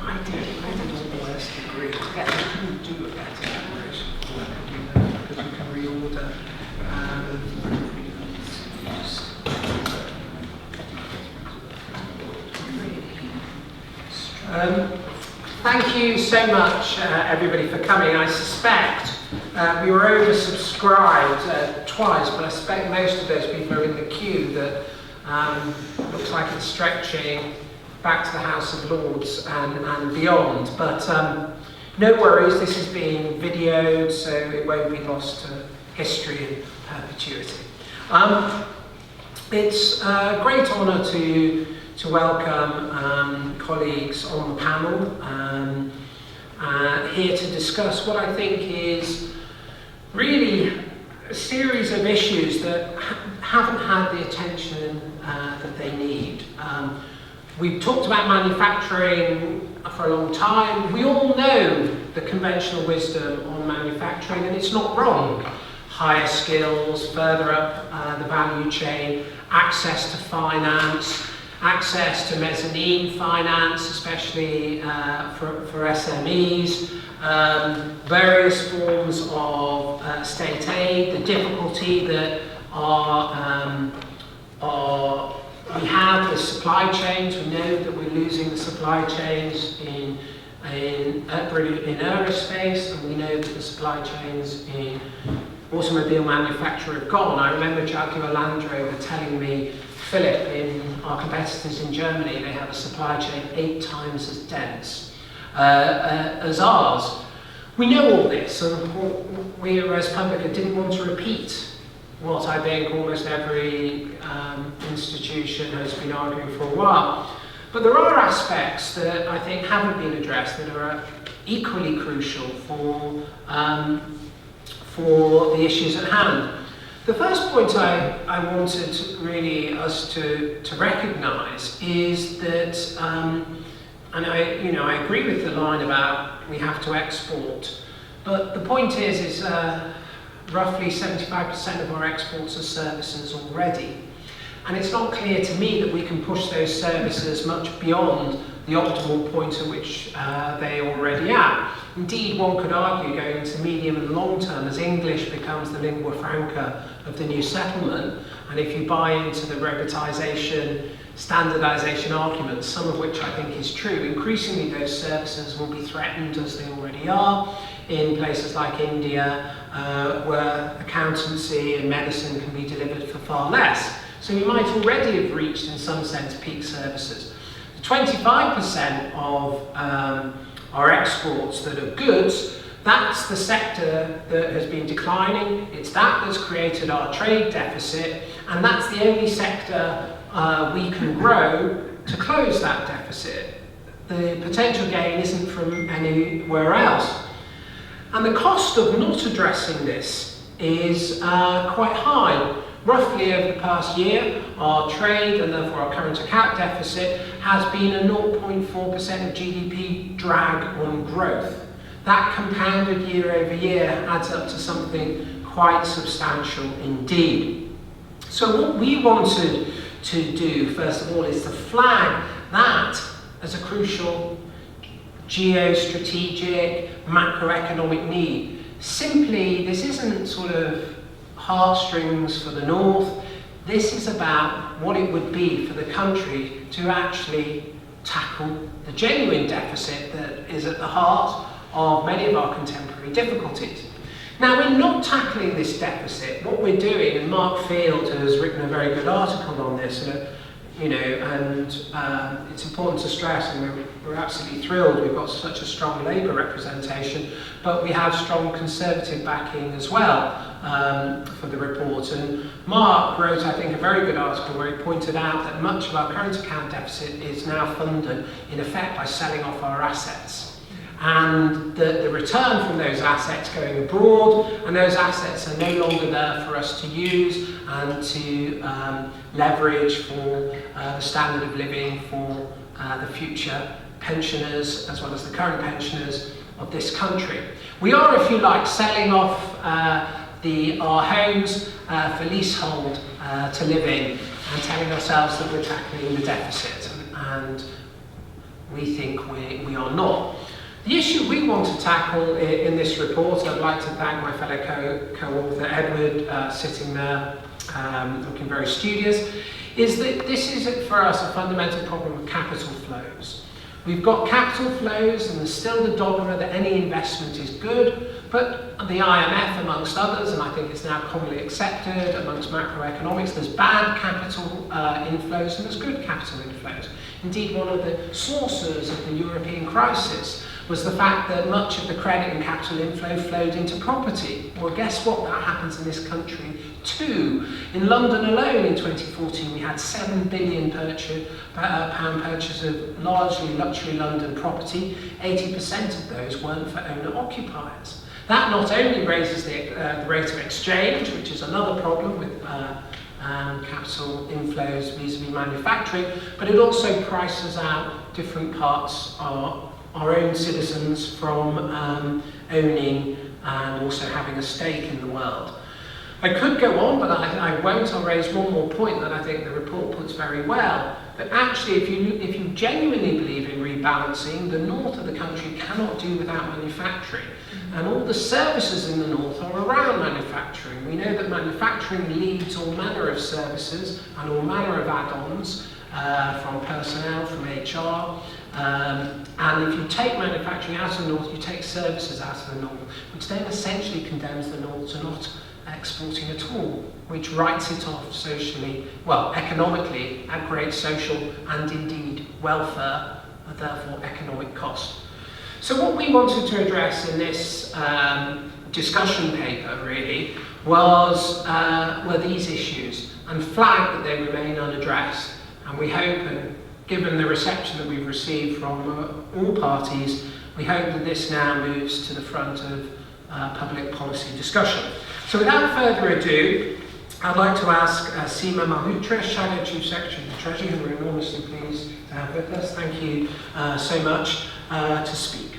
I did almost agree. I couldn't do a better declaration for that, because we can reorder. Thank you so much, everybody, for coming. I suspect we were oversubscribed twice, but I suspect most of those people are in the queue that looks like it's stretching back to the House of Lords and beyond. But no worries, this is being videoed, so it won't be lost to history in perpetuity. It's a great honour to welcome colleagues on the panel here to discuss what I think is really a series of issues that haven't had the attention that they need. We've talked about manufacturing for a long time. We all know the conventional wisdom on manufacturing, and it's not wrong. Higher skills, further up the value chain, access to finance, access to mezzanine finance, especially for SMEs, various forms of state aid, the difficulty that we have with supply chains. We know that we're losing the supply chains in aerospace, and we know that the supply chains in automobile manufacture have gone. I remember Jaguar Land Rover telling me, Philip, in our competitors in Germany, they have a supply chain 8 times as dense as ours. We know all this, and we at ResPublica didn't want to repeat what I think almost every institution has been arguing for a while. But there are aspects that I think haven't been addressed that are equally crucial for the issues at hand. The first point I wanted really us to recognise is that, and I agree with the line about we have to export, but the point is roughly 75% of our exports are services already. And it's not clear to me that we can push those services much beyond the optimal point at which they already are. Indeed, one could argue going into medium and long term as English becomes the lingua franca of the new settlement, and if you buy into the robotisation, standardisation arguments, some of which I think is true, increasingly those services will be threatened, as they already are, in places like India, where accountancy and medicine can be delivered for far less. So we might already have reached, in some sense, peak services. 25% of our exports that are goods, that's the sector that has been declining. It's that that's created our trade deficit, and that's the only sector we can grow to close that deficit. The potential gain isn't from anywhere else. And the cost of not addressing this is quite high. Roughly over the past year, our trade and therefore our current account deficit has been a 0.4% of GDP drag on growth. That compounded year over year adds up to something quite substantial indeed. So what we wanted to do, first of all, is to flag that as a crucial geostrategic, macroeconomic need. Simply, this isn't sort of heartstrings for the North. This is about what it would be for the country to actually tackle the genuine deficit that is at the heart of many of our contemporary difficulties. Now, we're not tackling this deficit. What we're doing, and Mark Field has written a very good article on this, and it's important to stress, and we're absolutely thrilled we've got such a strong Labour representation, but we have strong Conservative backing as well for the report. And Mark wrote, I think, a very good article where he pointed out that much of our current account deficit is now funded, in effect, by selling off our assets. And the return from those assets going abroad, and those assets are no longer there for us to use and to leverage for the standard of living for the future pensioners as well as the current pensioners of this country. We are, if you like, selling off our homes for leasehold to live in and telling ourselves that we're tackling the deficit. And we think we are not. The issue we want to tackle in this report, I'd like to thank my fellow co-author Edward, sitting there looking very studious, is that this is for us a fundamental problem of capital flows. We've got capital flows, and there's still the dogma that any investment is good, but the IMF, amongst others, and I think it's now commonly accepted amongst macroeconomics, there's bad capital inflows and there's good capital inflows. Indeed, one of the sources of the European crisis was the fact that much of the credit and capital inflow flowed into property. Well, guess what? That happens in this country too. In London alone in 2014, we had £7 billion pound purchase of largely luxury London property. 80% of those weren't for owner-occupiers. That not only raises the rate of exchange, which is another problem with capital inflows vis-a-vis manufacturing, but it also prices out different parts of our own citizens from owning and also having a stake in the world. I could go on, but I won't. I'll raise one more point that I think the report puts very well. That actually, if you genuinely believe in rebalancing, the north of the country cannot do without manufacturing. And all the services in the north are around manufacturing. We know that manufacturing leads all manner of services and all manner of add-ons from personnel, from HR. And if you take manufacturing out of the north, you take services out of the north, which then essentially condemns the north to not exporting at all, which writes it off socially, well, economically, at great social and indeed welfare, and therefore economic cost. So what we wanted to address in this discussion paper really were these issues and flag that they remain unaddressed. And we hope, and given the reception that we've received from all parties, we hope that this now moves to the front of public policy discussion. So without further ado, I'd like to ask Seema Malhotra, Shadow Chief Secretary of the Treasury, who we're enormously pleased to have with us. Thank you so much, to speak.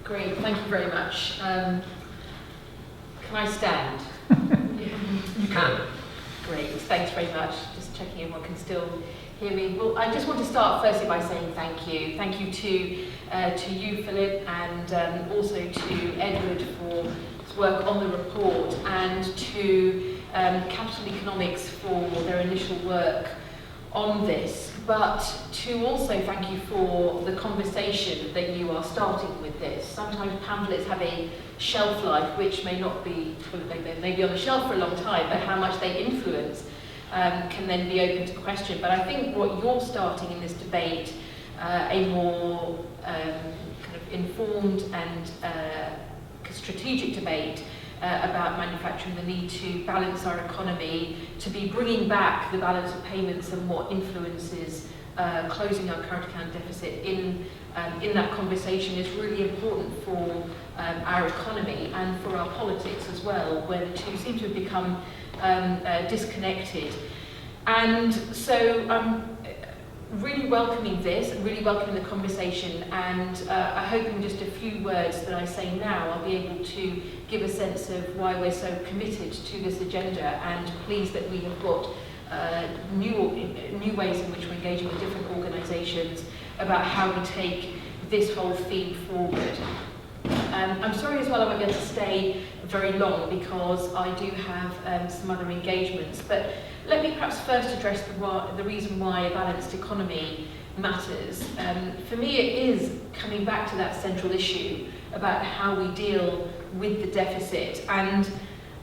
Great, thank you very much. Can I stand? You can. Great, thanks very much. Just checking everyone can still hear me. Well, I just want to start firstly by saying thank you. Thank you to you, Philip, and also to Edward for his work on the report, and to Capital Economics for their initial work on this, but to also thank you for the conversation that you are starting with this. Sometimes pamphlets have a shelf life which may not be, they may be on the shelf for a long time, but how much they influence can then be open to question. But I think what you're starting in this debate, a more kind of informed and strategic debate about manufacturing, the need to balance our economy, to be bringing back the balance of payments and what influences closing our current account deficit in that conversation is really important for our economy and for our politics as well, where the two seem to have become disconnected. And so I'm really welcoming this and really welcoming the conversation, and I hope in just a few words that I say now I'll be able to give a sense of why we're so committed to this agenda, and pleased that we have got new ways in which we're engaging with different organisations about how we take this whole theme forward. I'm sorry as well I won't be able to stay very long because I do have some other engagements, but let me perhaps first address the reason why a balanced economy matters. For me, it is coming back to that central issue about how we deal with the deficit. And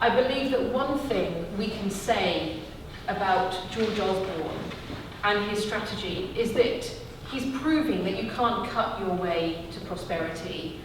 I believe that one thing we can say about George Osborne and his strategy is that he's proving that you can't cut your way to prosperity.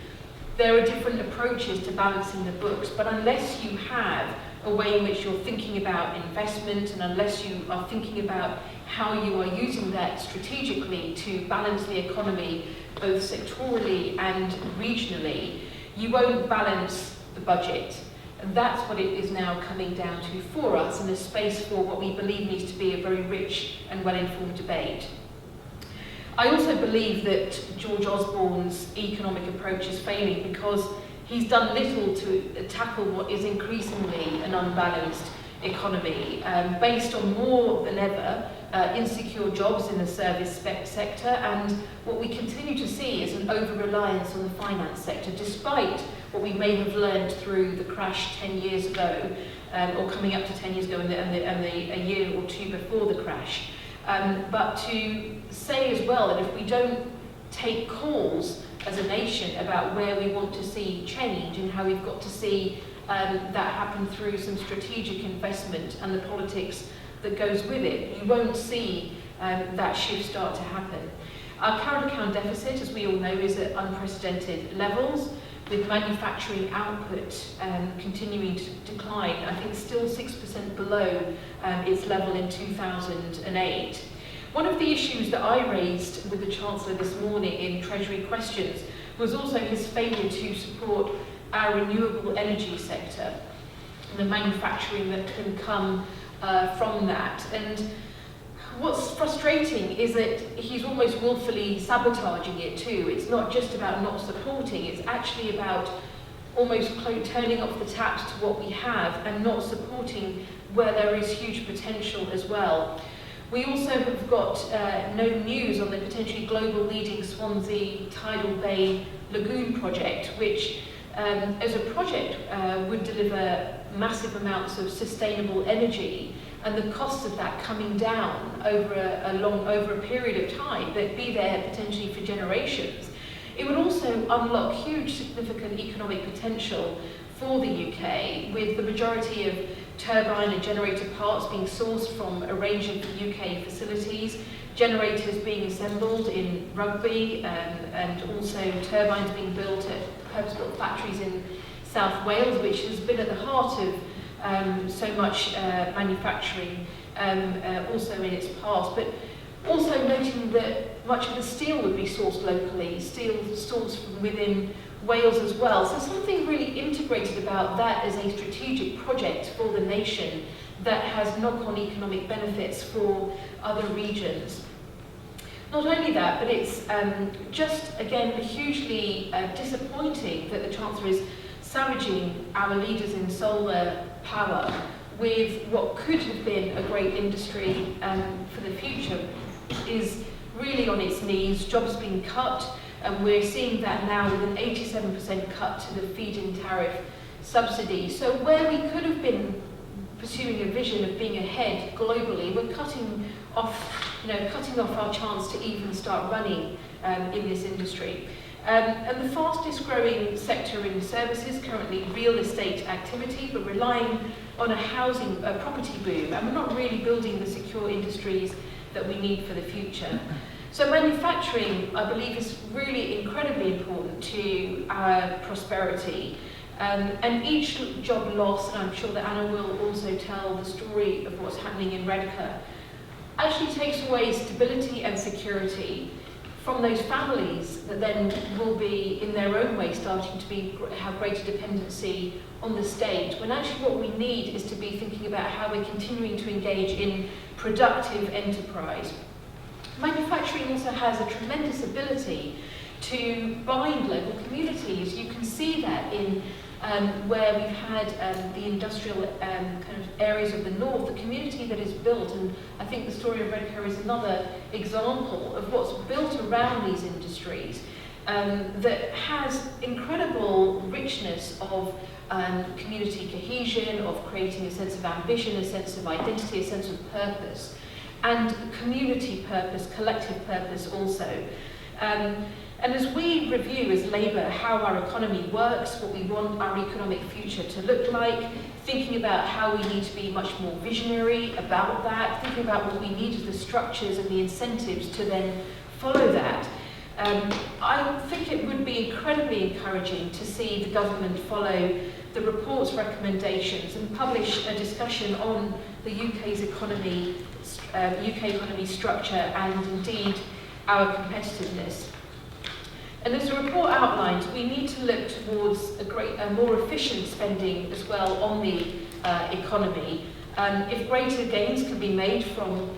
There are different approaches to balancing the books, but unless you have a way in which you're thinking about investment, and unless you are thinking about how you are using that strategically to balance the economy both sectorally and regionally, you won't balance the budget. And that's what it is now coming down to for us, in a space for what we believe needs to be a very rich and well-informed debate. I also believe that George Osborne's economic approach is failing because he's done little to tackle what is increasingly an unbalanced economy, based on more than ever insecure jobs in the service sector, and what we continue to see is an over-reliance on the finance sector, despite what we may have learned through the crash 10 years ago, or coming up to 10 years ago and a year or two before the crash. But to say as well that if we don't take calls as a nation about where we want to see change and how we've got to see that happen through some strategic investment and the politics that goes with it, you won't see that shift start to happen. Our current account deficit, as we all know, is at unprecedented levels, with manufacturing output continuing to decline. I think still 6% below its level in 2008. One of the issues that I raised with the Chancellor this morning in Treasury Questions was also his failure to support our renewable energy sector and the manufacturing that can come from that. And what's frustrating is that he's almost willfully sabotaging it too. It's not just about not supporting, it's actually about almost turning off the taps to what we have and not supporting where there is huge potential as well. We also have got no news on the potentially global leading Swansea Tidal Bay Lagoon project, which as a project would deliver massive amounts of sustainable energy, and the cost of that coming down over a period of time, but be there potentially for generations. It would also unlock huge significant economic potential for the UK, with the majority of turbine and generator parts being sourced from a range of UK facilities, generators being assembled in Rugby, and also turbines being built at purpose-built factories in South Wales, which has been at the heart of so much manufacturing also in its past, but also noting that much of the steel would be sourced locally, steel sourced from within Wales as well. So something really integrated about that as a strategic project for the nation that has knock-on economic benefits for other regions. Not only that, but it's just, again, hugely disappointing that the Chancellor is savaging our leaders in solar power with what could have been a great industry for the future is really on its knees, jobs being cut, and we're seeing that now with an 87% cut to the feed-in tariff subsidy. So where we could have been pursuing a vision of being ahead globally, we're cutting off our chance to even start running in this industry. And the fastest growing sector in services, currently real estate activity, but relying on a property boom, and we're not really building the secure industries that we need for the future. So manufacturing, I believe, is really incredibly important to our prosperity. And each job loss, and I'm sure that Anna will also tell the story of what's happening in Redcar, actually takes away stability and security from those families that then will be, in their own way, starting to have greater dependency on the state, when actually what we need is to be thinking about how we're continuing to engage in productive enterprise. Manufacturing also has a tremendous ability to bind local communities. You can see that in where we've had the industrial kind of areas of the north, the community that is built, and I think the story of Redcar is another example of what's built around these industries that has incredible richness of community cohesion, of creating a sense of ambition, a sense of identity, a sense of purpose, and community purpose, collective purpose also. And as we review as Labour how our economy works, what we want our economic future to look like, thinking about how we need to be much more visionary about that, thinking about what we need as the structures and the incentives to then follow that, I think it would be incredibly encouraging to see the government follow the report's recommendations and publish a discussion on the UK economy structure and indeed our competitiveness. And as the report outlines, we need to look towards a more efficient spending as well on the economy. If greater gains can be made from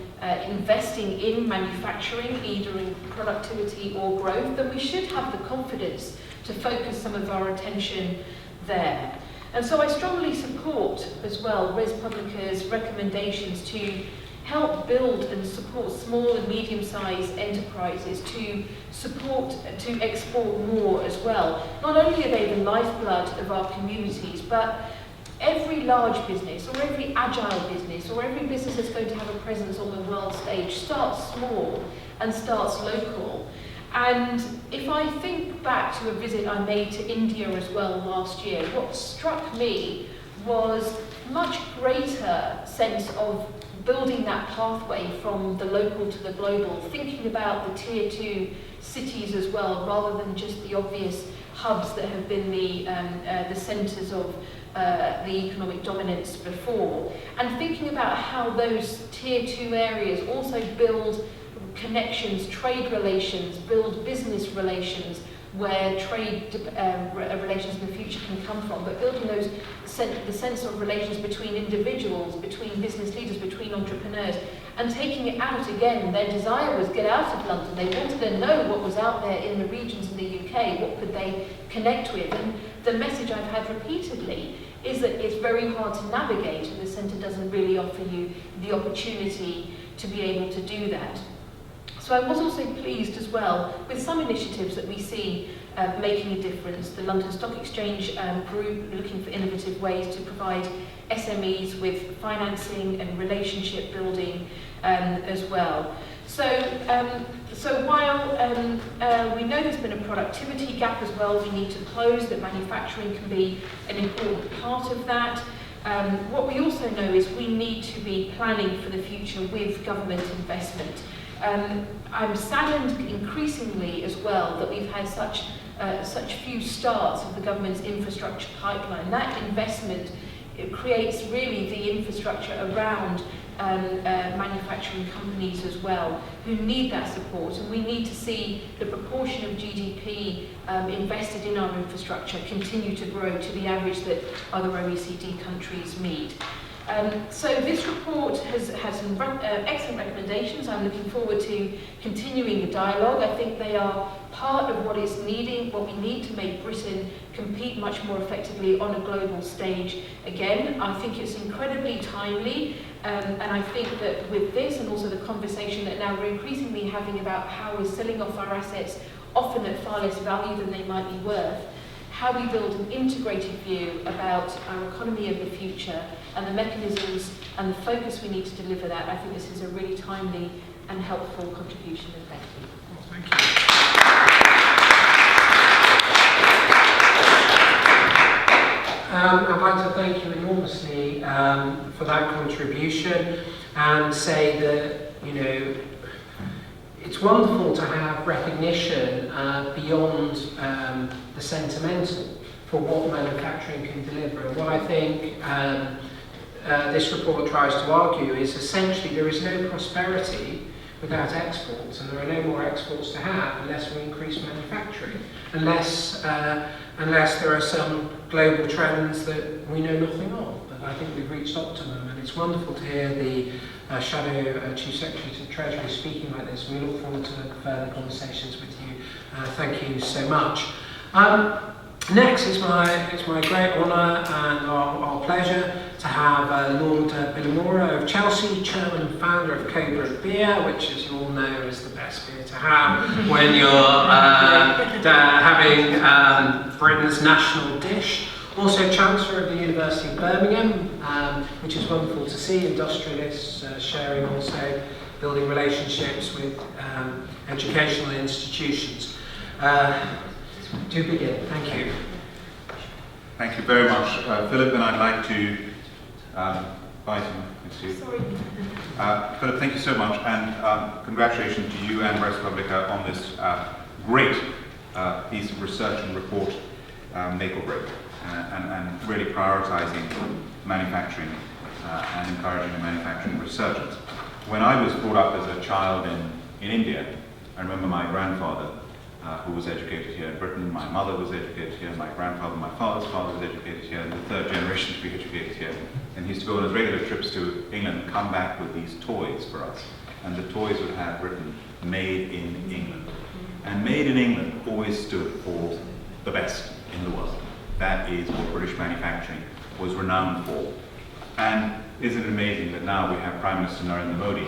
investing in manufacturing, either in productivity or growth, then we should have the confidence to focus some of our attention there. And so I strongly support as well ResPublica's recommendations to help build and support small and medium-sized enterprises to export more as well. Not only are they the lifeblood of our communities, but every large business or every agile business or every business that's going to have a presence on the world stage starts small and starts local. And if I think back to a visit I made to India as well last year, what struck me was much greater sense of building that pathway from the local to the global, thinking about the tier 2 cities as well, rather than just the obvious hubs that have been the centres of the economic dominance before, and thinking about how those tier 2 areas also build connections, trade relations, build business relations, where trade relations in the future can come from, but building those the sense of relations between individuals, between business leaders, between entrepreneurs, and taking it out again. Their desire was get out of London. They wanted to know what was out there in the regions in the UK, what could they connect with. And the message I've had repeatedly is that it's very hard to navigate, and the centre doesn't really offer you the opportunity to be able to do that. So I was also pleased as well with some initiatives that we see making a difference. The London Stock Exchange group looking for innovative ways to provide SMEs with financing and relationship building as well. So while we know there's been a productivity gap as well we need to close, that manufacturing can be an important part of that. What we also know is we need to be planning for the future with government investment. I'm saddened increasingly as well that we've had such few starts of the government's infrastructure pipeline. That investment, it creates really the infrastructure around manufacturing companies as well, who need that support, and we need to see the proportion of GDP invested in our infrastructure continue to grow to the average that other OECD countries meet. So this report has some excellent recommendations. I'm looking forward to continuing the dialogue. I think they are part of what we need to make Britain compete much more effectively on a global stage again. I think it's incredibly timely, and I think that with this and also the conversation that now we're increasingly having about how we're selling off our assets, often at far less value than they might be worth, how we build an integrated view about our economy of the future and the mechanisms and the focus we need to deliver that. I think this is a really timely and helpful contribution, and thank you. Well, thank you. I'd like to thank you enormously for that contribution, and say that, you know, it's wonderful to have recognition beyond the sentimental for what manufacturing can deliver. And what I think this report tries to argue is essentially there is no prosperity without exports, and there are no more exports to have unless we increase manufacturing, unless there are some global trends that we know nothing of. But I think we've reached optimum, and it's wonderful to hear the Shadow Chief Secretary to the Treasury speaking like this. We look forward to further conversations with you. Thank you so much. Next, it's my great honour and our pleasure to have Lord Billimora of Chelsea, Chairman and Founder of Cobra Beer, which, as you all know, is the best beer to have when you're having Britain's national dish. Also Chancellor of the University of Birmingham, which is wonderful to see, industrialists sharing also, building relationships with educational institutions. Do begin. Thank you. Thank you very much, Philip, and I'd like to invite him. Sorry. Philip, thank you so much, and congratulations to you and ResPublica on this great piece of research and report, Make or Break, and really prioritising manufacturing and encouraging a manufacturing resurgence. When I was brought up as a child in India, I remember my grandfather, who was educated here in Britain, my mother was educated here, my grandfather, my father's father was educated here, and the third generation to be educated here. And he used to go on his regular trips to England and come back with these toys for us. And the toys would have written, "Made in England." And "Made in England" always stood for the best in the world. that is what British manufacturing was renowned for. And isn't it amazing that now we have Prime Minister Narendra Modi,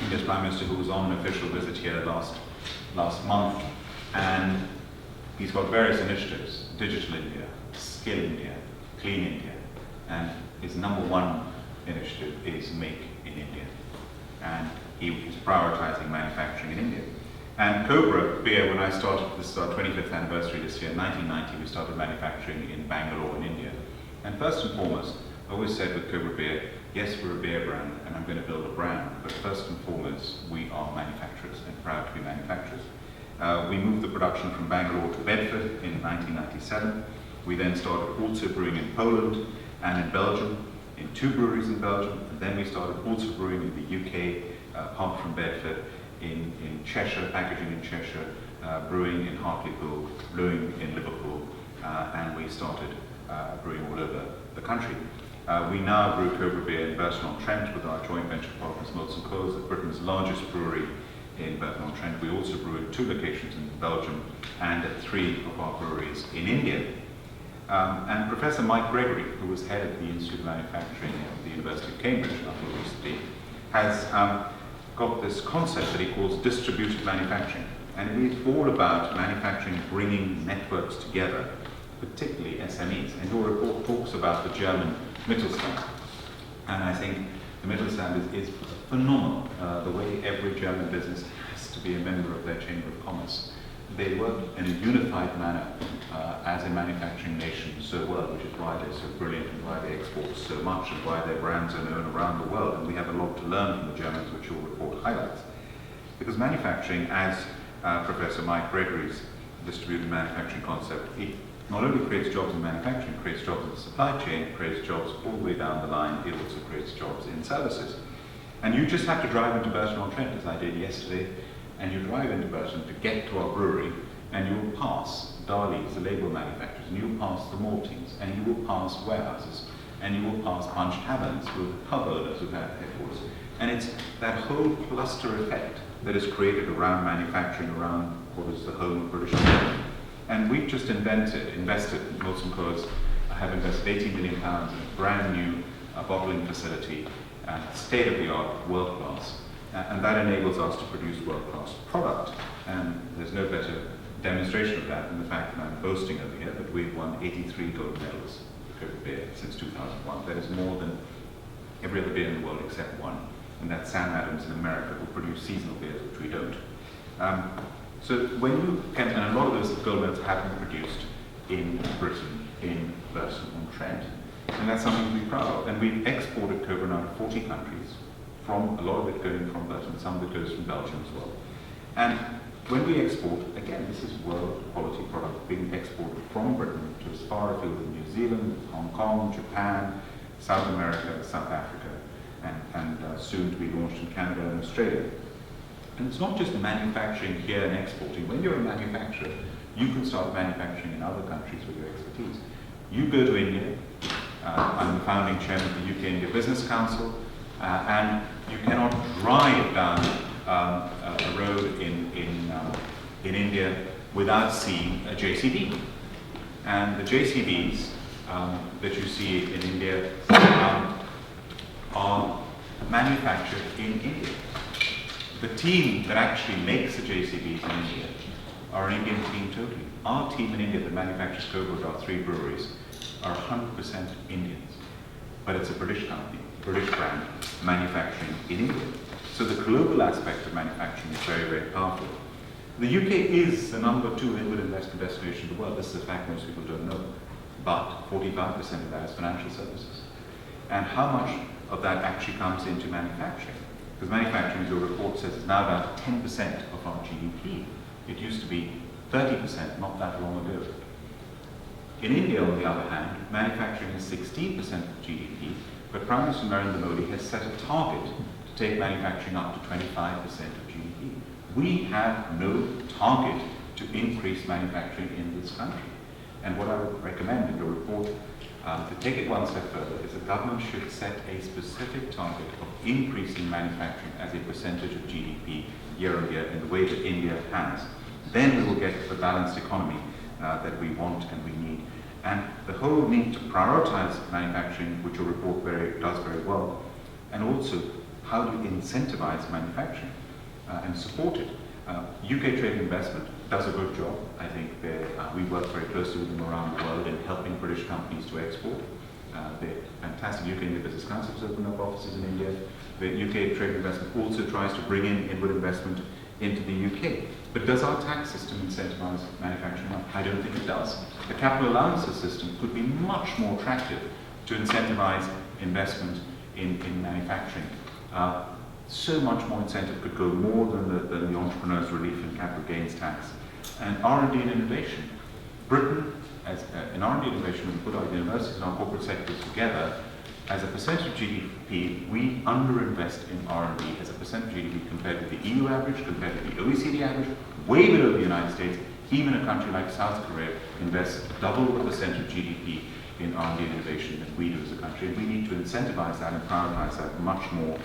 India's Prime Minister, who was on an official visit here last month, and he's got various initiatives: Digital India, Skill India, Clean India, and his number one initiative is Make in India. And he is prioritizing manufacturing in India. And Cobra beer, when I started, this is our 25th anniversary this year, in 1990, we started manufacturing in Bangalore in India. And first and foremost, I always said with Cobra beer, yes, we're a beer brand, and I'm going to build a brand, but first and foremost, we are manufacturers and proud to be manufacturers. We moved the production from Bangalore to Bedford in 1997. We then started also brewing in Poland and in Belgium, in 2 breweries in Belgium, and then we started also brewing in the UK, apart from Bedford, in Cheshire, packaging in Cheshire, brewing in Hartlepool, brewing in Liverpool, and we started brewing all over the country. We now brew Cobra beer in Burton-on-Trent with our joint venture partners Molson Coors, Britain's largest brewery in Burton-on-Trent. We also brew in 2 locations in Belgium and at 3 of our breweries in India. And Professor Mike Gregory, who was head of the Institute of Manufacturing at the University of Cambridge until recently, has got this concept that he calls distributed manufacturing. And it is all about manufacturing bringing networks together, particularly SMEs. And your report talks about the German Mittelstand. And I think the Mittelstand is phenomenal, the way every German business has to be a member of their Chamber of Commerce. They work in a unified manner as a manufacturing nation so well, which is why they're so brilliant and why they export so much and why their brands are known around the world. And we have a lot to learn from the Germans, which your report highlights. Because manufacturing, as Professor Mike Gregory's distributed manufacturing concept, it not only creates jobs in manufacturing, it creates jobs in the supply chain, it creates jobs all the way down the line, it also creates jobs in services. And you just have to drive into Burton-on-Trent, as I did yesterday, and you drive into Burton to get to our brewery, and you will pass Darley's, the label manufacturers, and you will pass the maltings, and you will pass warehouses, and you will pass Punch taverns with pub owners who have headquarters. And it's that whole cluster effect that is created around manufacturing, around what is the home of British America. And we've just invested, Molson Coors have invested £18 million in a brand new bottling facility, state-of-the-art, world-class. And that enables us to produce world-class product. And there's no better demonstration of that than the fact that I'm boasting over here that we've won 83 gold medals for Cobra beer since 2001. That is more than every other beer in the world except one. And that's Sam Adams in America, who produce seasonal beers, which we don't. So when you can, and a lot of those gold medals have been produced in Britain, in Burton-on-Trent. And that's something to be proud of. And we've exported Cobra now to 40 countries, from a lot of it going from Burton, some of it goes from Belgium as well. And when we export, again, this is world quality product being exported from Britain to as far afield as New Zealand, Hong Kong, Japan, South America, South Africa, and soon to be launched in Canada and Australia. And it's not just manufacturing here and exporting. When you're a manufacturer, you can start manufacturing in other countries with your expertise. You go to India, I'm the founding chairman of the UK-India Business Council, and you cannot drive down a road in India without seeing a JCB. And the JCBs that you see in India are manufactured in India. The team that actually makes the JCBs in India are an Indian team totally. Our team in India that manufactures Cobra at our 3 breweries are 100% Indians. But it's a British company, British brand, manufacturing in India. So the global aspect of manufacturing is very, very powerful. The UK is the number 2 inward investment destination in the world. This is a fact most people don't know. But 45% of that is financial services. And how much of that actually comes into manufacturing? Because manufacturing, as your report says, is now about 10% of our GDP. It used to be 30% not that long ago. In India, on the other hand, manufacturing is 16% of GDP, but Prime Minister Narendra Modi has set a target to take manufacturing up to 25% of GDP. We have no target to increase manufacturing in this country. And what I would recommend in your report, to take it one step further, is the government should set a specific target of increasing manufacturing as a percentage of GDP year on year in the way that India has. Then we will get the balanced economy that we want and we need. And the whole need to prioritize manufacturing, which your report does very well, and also how do you incentivize manufacturing and support it. UK Trade Investment does a good job. I think we work very closely with them around the world in helping British companies to export. The fantastic UK India Business Council has opened up offices in India. The UK Trade Investment also tries to bring in inward investment into the UK. But does our tax system incentivize manufacturing? I don't think it does. The capital allowances system could be much more attractive to incentivize investment in manufacturing. So much more incentive could go more than the entrepreneur's relief and capital gains tax. And R&D and innovation. Britain, in R&D and innovation, when we put our universities and our corporate sectors together, as a percentage of GDP, we underinvest in R&D as a percentage of GDP compared with the EU average, compared with the OECD average, way below the United States. Even a country like South Korea invests double the percent of GDP in R&D and innovation than we do as a country. And we need to incentivize that and prioritize that much more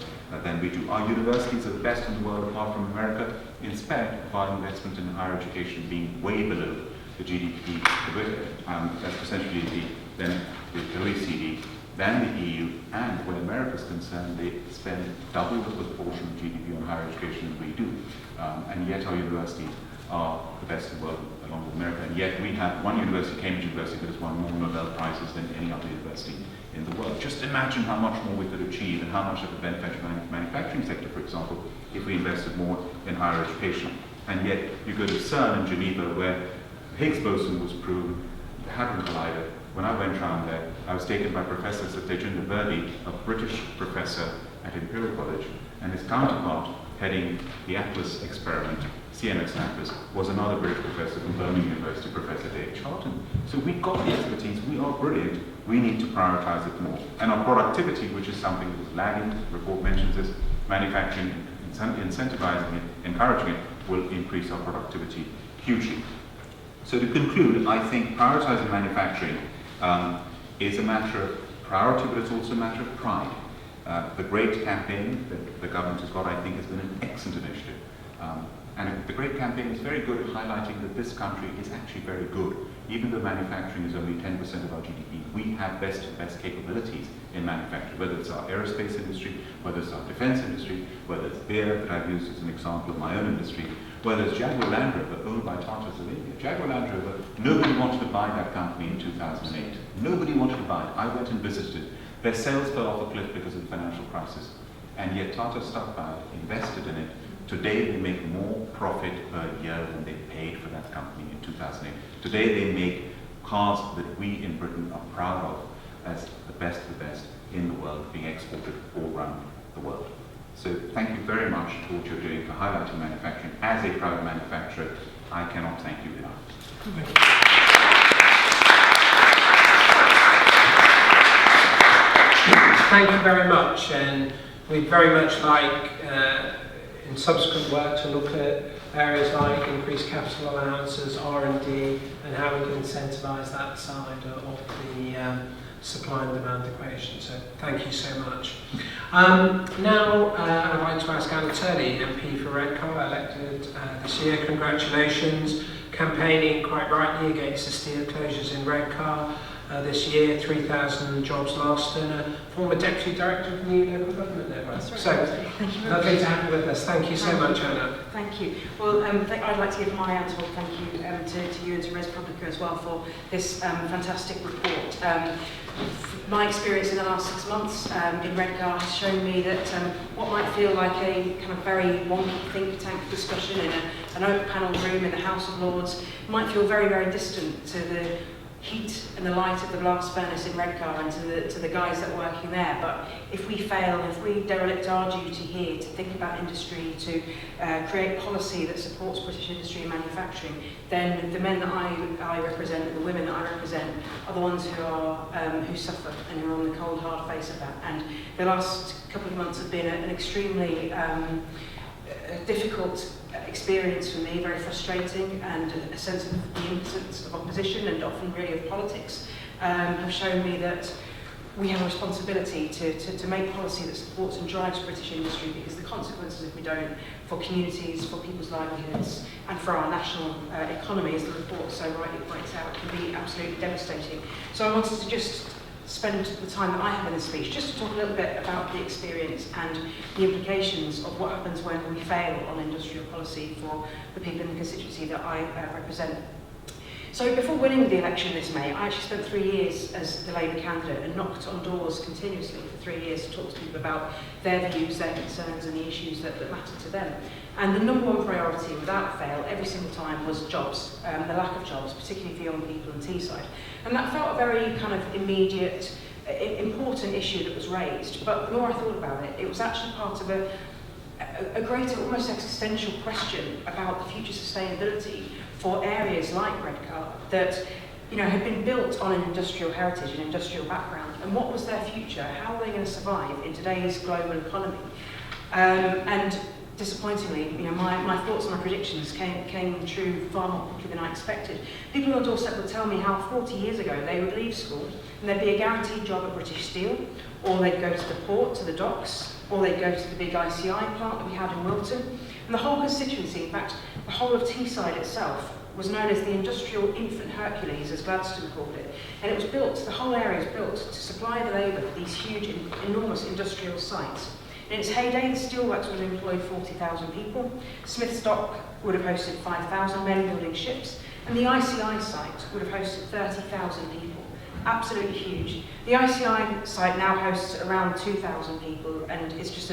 than we do. Our universities are the best in the world, apart from America, in spite of our investment in higher education being way below the GDP, as percentage of GDP, than the OECD, than the EU, and when America is concerned, they spend double the proportion of GDP on higher education than we do. And yet our universities are the best in the world, along with America. And yet we have one university, Cambridge University, that has won more Nobel Prizes than any other university in the world. Just imagine how much more we could achieve and how much of the benefit manufacturing sector, for example, if we invested more in higher education. And yet you go to CERN in Geneva, where Higgs boson was proven, the Hadron Collider. When I went around there, I was taken by Professor Satyajinder Verdi, a British professor at Imperial College, and his counterpart heading the Atlas experiment, CMX Atlas, was another British professor from Birmingham University, Professor Dave Charlton. So we've got the expertise, we are brilliant, we need to prioritize it more. And our productivity, which is something that is lagging, the report mentions this, manufacturing, incentivizing it, encouraging it, will increase our productivity hugely. So to conclude, I think prioritizing manufacturing is a matter of priority, but it's also a matter of pride. The great campaign that the government has got, I think, has been an excellent initiative. And the great campaign is very good at highlighting that this country is actually very good. Even though manufacturing is only 10% of our GDP, we have best capabilities in manufacturing, whether it's our aerospace industry, whether it's our defense industry, whether it's beer that I've used as an example of my own industry, whether it's Jaguar Land Rover, owned by Tatas of India. Jaguar Land Rover, nobody wanted to buy that company in 2008. Nobody wanted to buy it. I went and visited it. Their sales fell off a cliff because of the financial crisis. And yet Tata stuck by it, invested in it. Today they make more profit per year than they paid for that company in 2008. Today they make cars that we in Britain are proud of as the best of the best in the world, being exported all around the world. So thank you very much for what you're doing for highlighting manufacturing. As a proud manufacturer, I cannot thank you enough. Thank you very much, and we'd very much like in subsequent work to look at areas like increased capital allowances, R&D, and how we can incentivise that side of the supply and demand equation. So thank you so much. Now I'd like to ask Anna Turley, MP for Redcar, elected this year. Congratulations. Campaigning quite rightly against the steel closures in Redcar this year, 3,000 jobs lost, and a former Deputy Director of the new local government there. That's right. So, lovely to have you with us. Thank you so much, Anna. Thank you. Well, I'd like to give my answer thank you to you and to ResPublica as well for this fantastic report. My experience in the last 6 months in Redcar has shown me that what might feel like a kind of very wonky think tank discussion in an oak-panelled room in the House of Lords might feel very, very distant to the heat and the light of the blast furnace in Redcar and to the guys that are working there. But if we fail, if we derelict our duty here to think about industry, to create policy that supports British industry and manufacturing, then the men that I represent and the women that I represent are the ones who suffer and who are on the cold hard face of that. And the last couple of months have been an extremely difficult experience for me, very frustrating, and a sense of the impotence of opposition and often really of politics have shown me that we have a responsibility to make policy that supports and drives British industry, because the consequences if we don't for communities, for people's livelihoods and for our national economy, as the report so rightly points out, can be absolutely devastating. So I wanted to just spend the time that I have in this speech just to talk a little bit about the experience and the implications of what happens when we fail on industrial policy for the people in the constituency that I represent. So before winning the election this May, I actually spent 3 years as the Labour candidate and knocked on doors continuously for 3 years to talk to people about their views, their concerns and the issues that matter to them. And the number one priority, without fail, every single time was jobs, the lack of jobs, particularly for young people in Teesside. And that felt a very kind of immediate, important issue that was raised. But the more I thought about it, it was actually part of a greater, almost existential question about the future sustainability for areas like Redcar that, you know, had been built on an industrial heritage, an industrial background, and what was their future? How were they going to survive in today's global economy? And disappointingly, you know, my thoughts and my predictions came true far more quickly than I expected. People on the doorstep would tell me how 40 years ago they would leave school and there'd be a guaranteed job at British Steel, or they'd go to the port, to the docks, or they'd go to the big ICI plant that we had in Wilton. And the whole constituency, in fact, the whole of Teesside itself, was known as the industrial infant Hercules, as Gladstone called it. And it was built, the whole area was built to supply the labour for these huge, enormous industrial sites. In its heyday, the steelworks would have employed 40,000 people, Smith's Dock would have hosted 5,000 men building ships, and the ICI site would have hosted 30,000 people. Absolutely huge. The ICI site now hosts around 2,000 people, and it's just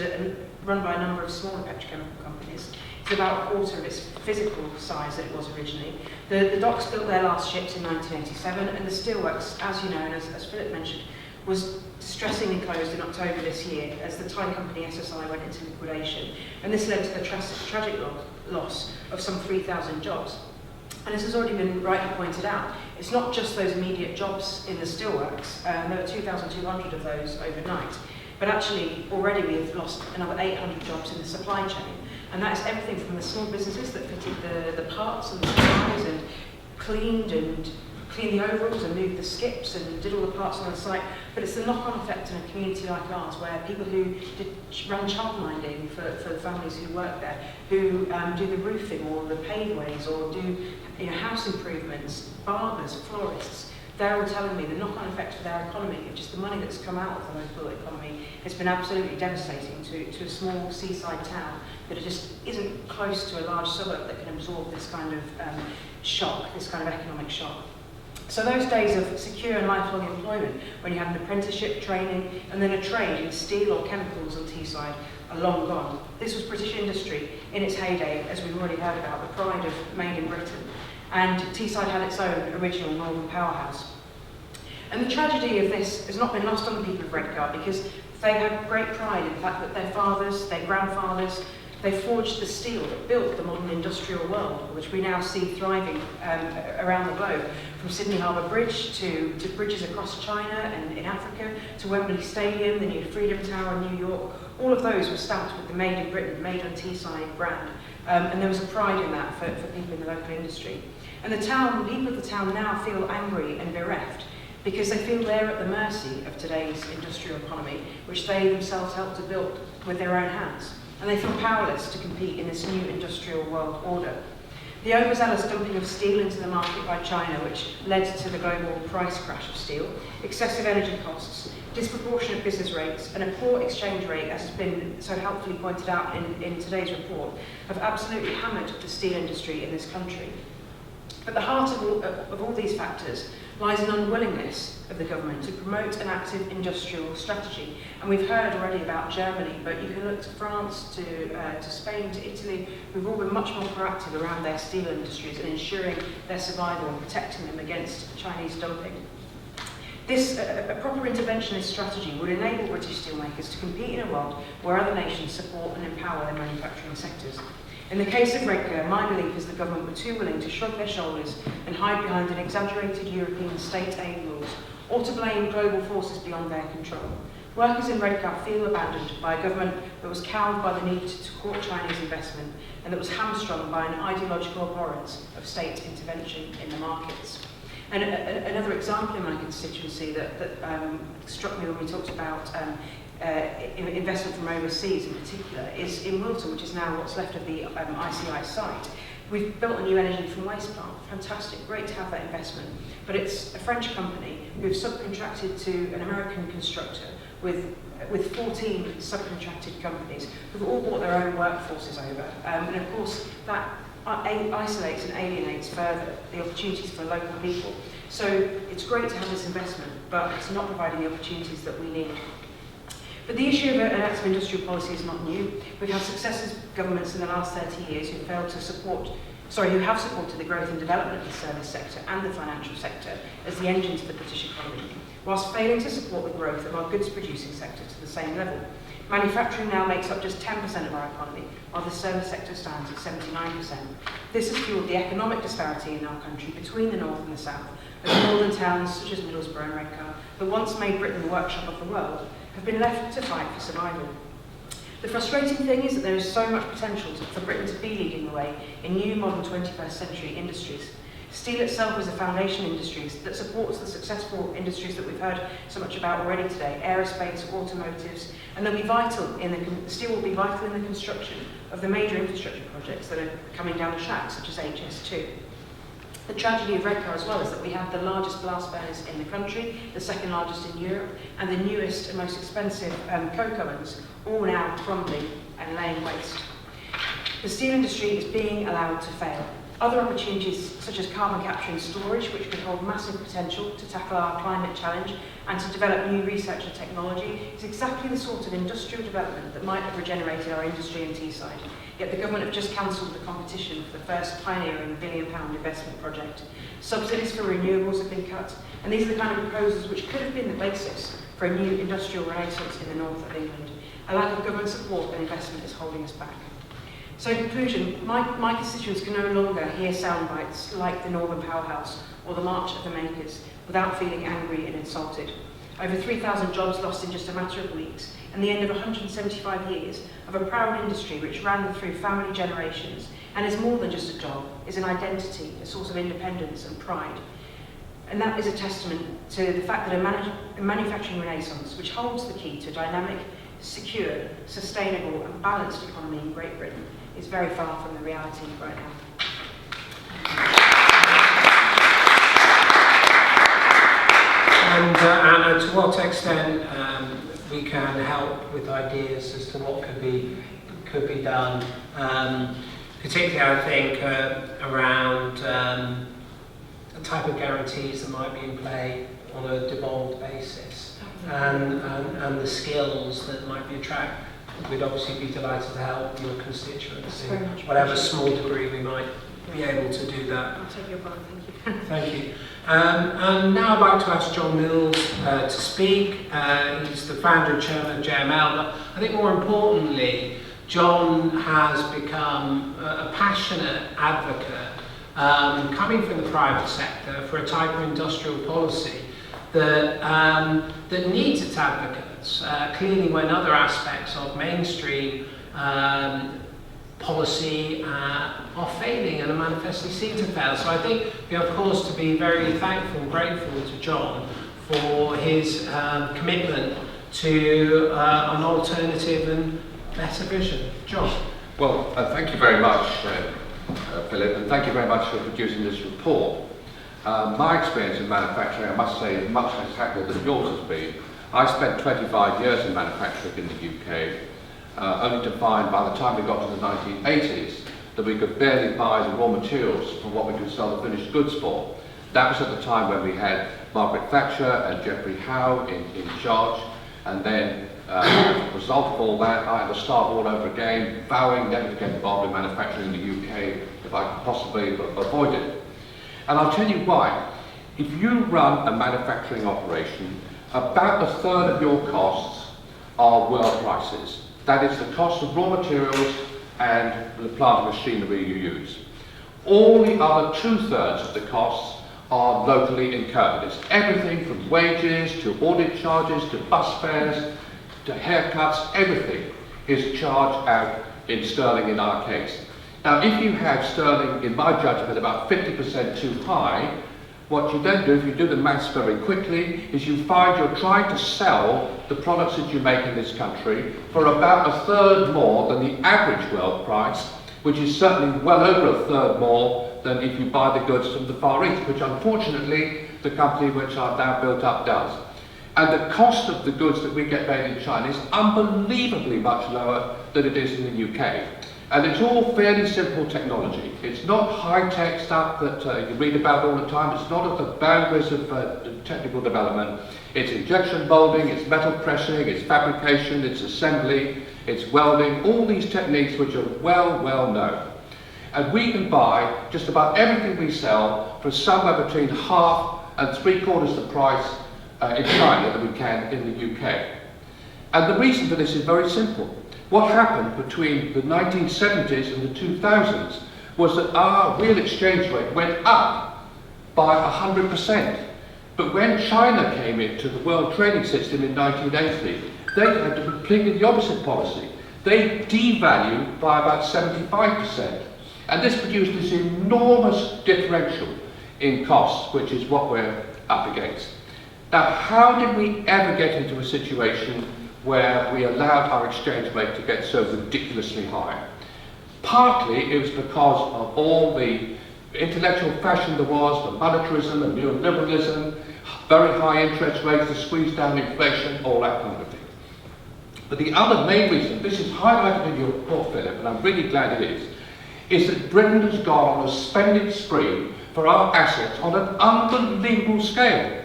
run by a number of smaller petrochemical companies. It's about a quarter of its physical size that it was originally. The docks built their last ships in 1987, and the steelworks, as you know, and as Philip mentioned, was distressingly closed in October this year as the Thai company SSI went into liquidation. And this led to the tragic loss of some 3,000 jobs. And as has already been rightly pointed out, it's not just those immediate jobs in the steelworks. There were 2,200 of those overnight. But actually, already we've lost another 800 jobs in the supply chain. And that is everything from the small businesses that fitted the parts and the supplies and cleaned the overalls and moved the skips and did all the parts on the site. But it's the knock-on effect in a community like ours, where people who run childminding for the families who work there, who do the roofing or the paveways or do house improvements, barbers, florists, they're all telling me the knock-on effect for their economy, of just the money that's come out of the local economy, has been absolutely devastating to a small seaside town that just isn't close to a large suburb that can absorb this kind of shock, this kind of economic shock. So those days of secure and lifelong employment, when you had an apprenticeship training and then a trade in steel or chemicals on Teesside, are long gone. This was British industry in its heyday, as we've already heard about, the pride of made in Britain. And Teesside had its own original northern powerhouse. And the tragedy of this has not been lost on the people of Redcar, because they had great pride in the fact that their fathers, their grandfathers, they forged the steel that built the modern industrial world, which we now see thriving around the globe, from Sydney Harbour Bridge to bridges across China and in Africa, to Wembley Stadium, the new Freedom Tower in New York. All of those were stamped with the Made in Britain, Made on Teesside brand. And there was a pride in that for people in the local industry. And the people of the town now feel angry and bereft, because they feel they're at the mercy of today's industrial economy, which they themselves helped to build with their own hands. And they feel powerless to compete in this new industrial world order. The overzealous dumping of steel into the market by China, which led to the global price crash of steel, excessive energy costs, disproportionate business rates, and a poor exchange rate, as has been so helpfully pointed out in today's report, have absolutely hammered the steel industry in this country. At the heart of all these factors lies an unwillingness of the government to promote an active industrial strategy. And we've heard already about Germany, but you can look to France, to Spain, to Italy, who've all been much more proactive around their steel industries and ensuring their survival and protecting them against Chinese dumping. This a proper interventionist strategy would enable British steelmakers to compete in a world where other nations support and empower their manufacturing sectors. In the case of Redcar, my belief is the government were too willing to shrug their shoulders and hide behind an exaggerated European state aid rules, or to blame global forces beyond their control. Workers in Redcar feel abandoned by a government that was cowed by the need to court Chinese investment and that was hamstrung by an ideological abhorrence of state intervention in the markets. And another example in my constituency that struck me when we talked about investment from overseas in particular is in Wilton, which is now what's left of the ICI site. We've built a new energy from waste plant. Fantastic, great to have that investment. But it's a French company who've subcontracted to an American constructor with 14 subcontracted companies who've all brought their own workforces over. And of course, that isolates and alienates further the opportunities for local people. So it's great to have this investment, but it's not providing the opportunities that we need. But the issue of an active industrial policy is not new. We've had successive governments in the last 30 years who have supported the growth and development of the service sector and the financial sector as the engines of the British economy, whilst failing to support the growth of our goods producing sector to the same level. Manufacturing now makes up just 10% of our economy, while the service sector stands at 79%. This has fueled the economic disparity in our country between the north and the south, as northern towns such as Middlesbrough and Redcar, that once made Britain the workshop of the world, have been left to fight for survival. The frustrating thing is that there is so much potential for Britain to be leading the way in new modern 21st century industries. Steel itself is a foundation industry that supports the successful industries that we've heard so much about already today, aerospace, automotives, and steel will be vital in the construction of the major infrastructure projects that are coming down the track, such as HS2. The tragedy of Redcar as well is that we have the largest blast furnace in the country, the second largest in Europe, and the newest and most expensive coke ovens, all now crumbling and laying waste. The steel industry is being allowed to fail. Other opportunities such as carbon capture and storage, which could hold massive potential to tackle our climate challenge and to develop new research and technology, is exactly the sort of industrial development that might have regenerated our industry in Teesside. Yet the government have just cancelled the competition for the first pioneering £1 billion investment project. Subsidies for renewables have been cut, and these are the kind of proposals which could have been the basis for a new industrial renaissance in the north of England. A lack of government support and investment is holding us back. So in conclusion, my constituents can no longer hear sound bites like the Northern Powerhouse or the March of the Makers without feeling angry and insulted. Over 3,000 jobs lost in just a matter of weeks, and the end of 175 years of a proud industry which ran through family generations and is more than just a job, is an identity, a source of independence and pride. And that is a testament to the fact that a manufacturing renaissance, which holds the key to a dynamic, secure, sustainable and balanced economy in Great Britain, is very far from the reality right now. And to what extent we can help with ideas as to what could be done, particularly I think around the type of guarantees that might be in play on a devolved basis, and the skills that might be attracted. We'd obviously be delighted to help your constituents in whatever small degree we might be able to do that. I'll take your part, thank you. Thank you. And now I'd like to ask John Mills to speak. He's the founder and chairman of JML, but I think more importantly, John has become a passionate advocate, coming from the private sector, for a type of industrial policy that needs its advocates. Clearly, when other aspects of mainstream policy are failing and are manifestly seen to fail. So I think we have cause to be very thankful and grateful to John for his commitment to an alternative and better vision. John. Well, thank you very much, Philip, and thank you very much for producing this report. My experience in manufacturing, I must say, is much less hackneyed than yours has been. I spent 25 years in manufacturing in the UK, only to find by the time we got to the 1980s that we could barely buy the raw materials for what we could sell the finished goods for. That was at the time when we had Margaret Thatcher and Geoffrey Howe in charge, and then as a result of all that, I had to start all over again, vowing never to get involved in manufacturing in the UK if I could possibly avoid it. And I'll tell you why. If you run a manufacturing operation, about a third of your costs are world prices. That is the cost of raw materials and the plant machinery you use. All the other 2/3 of the costs are locally incurred. It's everything from wages to audit charges to bus fares to haircuts. Everything is charged out in sterling in our case. Now, if you have sterling, in my judgment, about 50% too high, What you then do, if you do the maths very quickly, is you find you're trying to sell the products that you make in this country for about a third more than the average world price, which is certainly well over a third more than if you buy the goods from the Far East, which unfortunately the company which I've now built up does. And the cost of the goods that we get made in China is unbelievably much lower than it is in the UK. And it's all fairly simple technology. It's not high-tech stuff that you read about all the time. It's not at the boundaries of technical development. It's injection molding, it's metal pressing, it's fabrication, it's assembly, it's welding, all these techniques which are well known. And we can buy just about everything we sell for somewhere between half and 3/4 the price in China than we can in the UK. And the reason for this is very simple. What happened between the 1970s and the 2000s was that our real exchange rate went up by 100%. But when China came into the world trading system in 1980, they had completely the opposite policy. They devalued by about 75%. And this produced this enormous differential in costs, which is what we're up against. Now, how did we ever get into a situation where we allowed our exchange rate to get so ridiculously high? Partly it was because of all the intellectual fashion there was, the monetarism and neoliberalism, very high interest rates to squeeze down inflation, all that kind of thing. But the other main reason, this is highlighted in your report, Philip, and I'm really glad it is that Britain has gone on a spending spree for our assets on an unbelievable scale.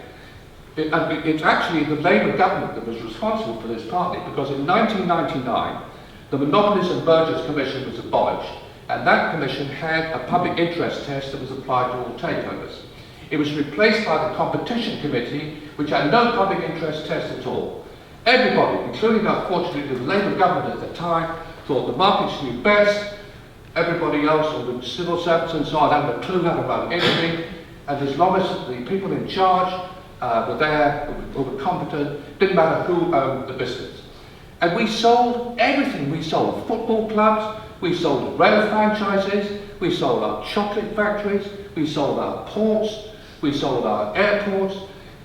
It's actually the Labour government that was responsible for this partly, because in 1999 the Monopolies and Mergers Commission was abolished, and that commission had a public interest test that was applied to all takeovers. It was replaced by the Competition Committee, which had no public interest test at all. Everybody, including unfortunately the Labour government at the time, thought the markets knew best. Everybody else, all the civil servants and so on, hadn't a clue how to run anything, and as long as the people in charge were there, who were competent, didn't matter who owned the business. And we sold everything. We sold football clubs, we sold rail franchises, we sold our chocolate factories, we sold our ports, we sold our airports.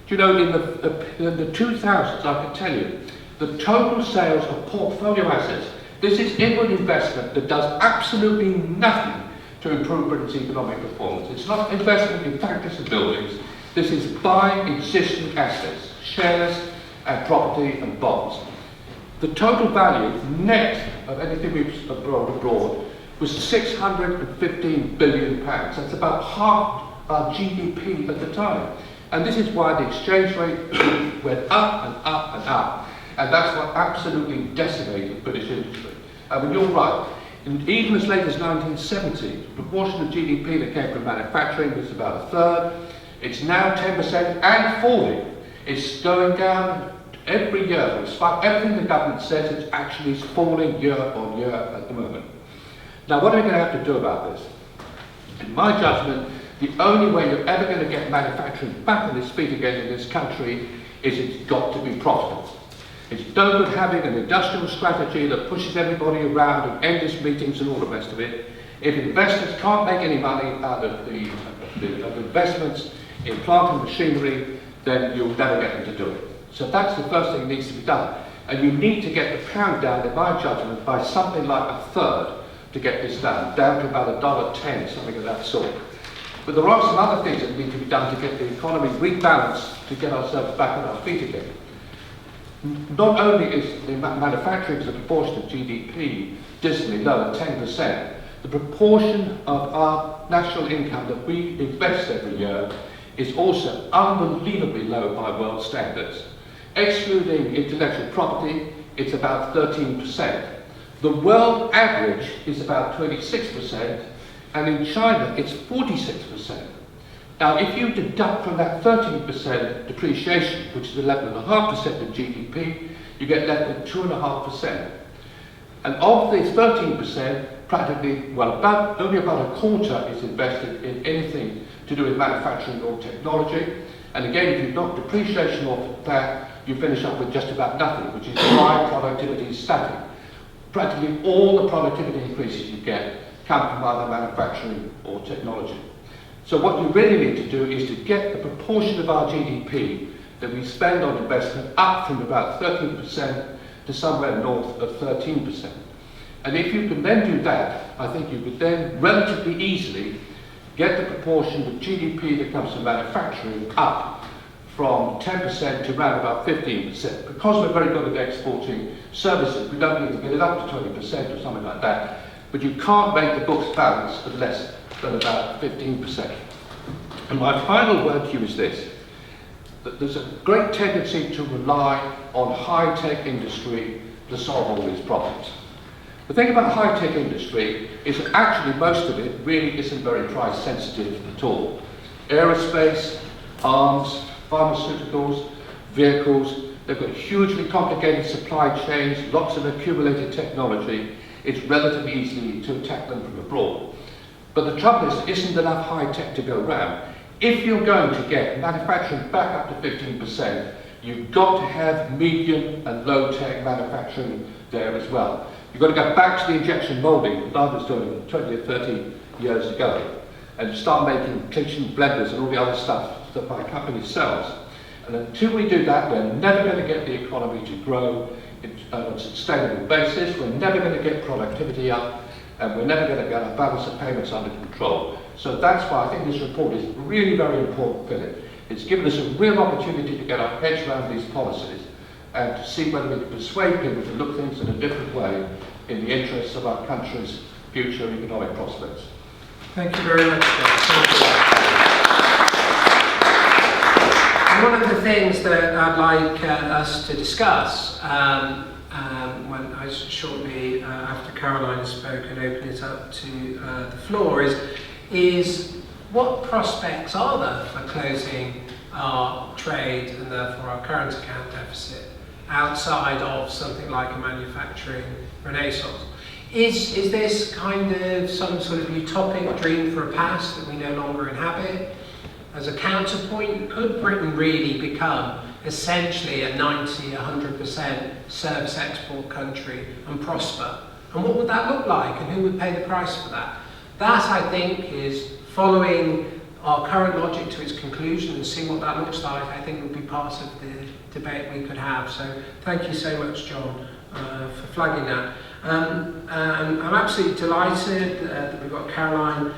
Do you know, in the 2000s, I can tell you, the total sales of portfolio assets, this is inward investment that does absolutely nothing to improve Britain's economic performance. It's not investment in factories and buildings. This is buying existing assets, shares and property and bonds. The total value net of anything we've abroad was £615 billion. That's about half our GDP at the time. And this is why the exchange rate went up and up and up. And that's what absolutely decimated British industry. And you're right, even as late as 1970, the proportion of GDP that came from manufacturing was about a third. It's now 10% and falling. It's going down every year. Despite everything the government says, it actually is falling year on year at the moment. Now, what are we going to have to do about this? In my judgment, the only way you're ever going to get manufacturing back on its feet again in this country is it's got to be profitable. It's no good having an industrial strategy that pushes everybody around and endless meetings and all the rest of it. If investors can't make any money out of the investments in plant and machinery, then you'll never get them to do it. So that's the first thing that needs to be done. And you need to get the pound down, in my judgment, by something like a third to get this down to about $1.10, something of that sort. But there are some other things that need to be done to get the economy rebalanced, to get ourselves back on our feet again. Not only is the manufacturing as a proportion of GDP dismally low at 10%, the proportion of our national income that we invest every year is also unbelievably low by world standards. Excluding intellectual property, it's about 13%. The world average is about 26%, and in China it's 46%. Now, if you deduct from that 13% depreciation, which is 11.5% of GDP, you get less than 2.5%. And of this 13%, practically, only about a quarter is invested in anything to do with manufacturing or technology. And again, if you knock depreciation off that, you finish up with just about nothing, which is why productivity is static. Practically all the productivity increases you get come from either manufacturing or technology. So what you really need to do is to get the proportion of our GDP that we spend on investment up from about 13% to somewhere north of 13%. And if you can then do that, I think you could then relatively easily get the proportion of GDP that comes from manufacturing up from 10% to around about 15%. Because we're very good at exporting services, we don't need to get it up to 20% or something like that. But you can't make the books balance at less than about 15%. And my final word to you is this, that there's a great tendency to rely on high-tech industry to solve all these problems. The thing about high-tech industry is that actually most of it really isn't very price sensitive at all. Aerospace, arms, pharmaceuticals, vehicles, they've got hugely complicated supply chains, lots of accumulated technology. It's relatively easy to attack them from abroad. But the trouble is, there isn't enough high-tech to go around. If you're going to get manufacturing back up to 15%, you've got to have medium and low-tech manufacturing there as well. You've got to go back to the injection moulding that I was doing 20 or 30 years ago and start making kitchen blenders and all the other stuff that my company sells. And until we do that, we're never going to get the economy to grow on a sustainable basis, we're never going to get productivity up, and we're never going to get our balance of payments under control. So that's why I think this report is really very important, Philip. It's given us a real opportunity to get our heads around these policies and to see whether we can persuade people to look things in a different way in the interests of our country's future economic prospects. Thank you very much, Jeff. And one of the things that I'd like us to discuss when I shortly after Caroline has spoken, open it up to the floor, is what prospects are there for closing our trade and therefore our current account deficit outside of something like a manufacturing renaissance? Is this kind of some sort of utopic dream for a past that we no longer inhabit? As a counterpoint, could Britain really become essentially a 90-100% service export country and prosper? And what would that look like, and who would pay the price for that? That, I think, is following our current logic to its conclusion and seeing what that looks like, I think would be part of the debate we could have. So thank you so much, John, for flagging that. I'm absolutely delighted that we've got Caroline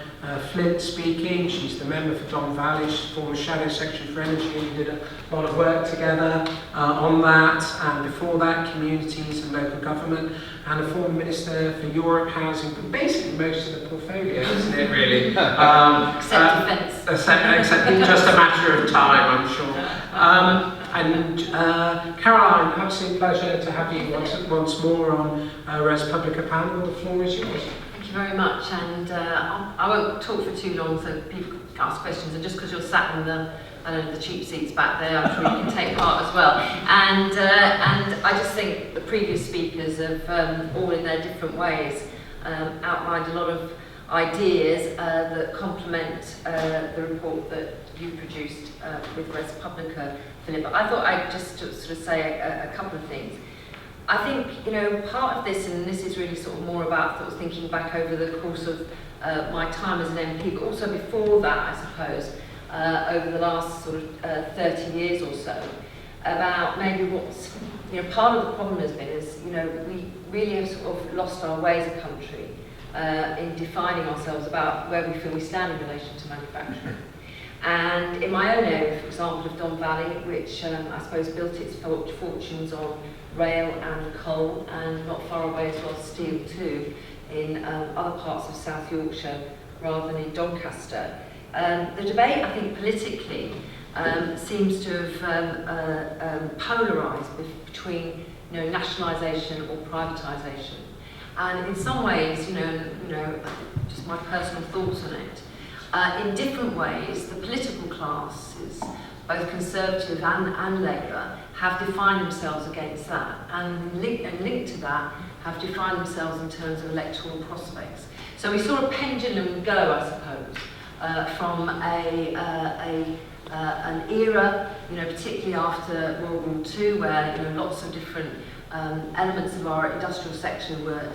Flint speaking. She's the member for Don Valley. She's former Shadow Secretary for Energy, and we did a lot of work together on that, and before that, communities and local government, and a former Minister for Europe, housing, but basically most of the portfolio, isn't it, really? Except defence. Except in just a matter of time, I'm sure. And Caroline, absolute pleasure to have you once more on ResPublica panel. The floor is yours. Thank you very much, and I won't talk for too long so people can ask questions, and just because you're sat in the cheap seats back there, I'm sure you can take part as well. And I just think the previous speakers have all in their different ways outlined a lot of ideas that complement the report that you produced with ResPublica, Philip. But I thought I'd just sort of say a couple of things. I think, part of this, and this is really sort of more about sort of thinking back over the course of my time as an MP, but also before that, I suppose, over the last sort of 30 years or so, about maybe what's, part of the problem has been is, we really have sort of lost our way as a country in defining ourselves about where we feel we stand in relation to manufacturing. And in my own area, for example, of Don Valley, which I suppose built its fortunes on rail and coal, and not far away as well steel too, in other parts of South Yorkshire rather than in Doncaster. The debate, I think, politically seems to have polarised between nationalisation or privatisation. And in some ways, just my personal thoughts on it, in different ways, the political classes, both Conservative and Labour, have defined themselves against that, and linked to that, have defined themselves in terms of electoral prospects. So we saw a pendulum go, I suppose, from an era, particularly after World War II, where lots of different elements of our industrial sector were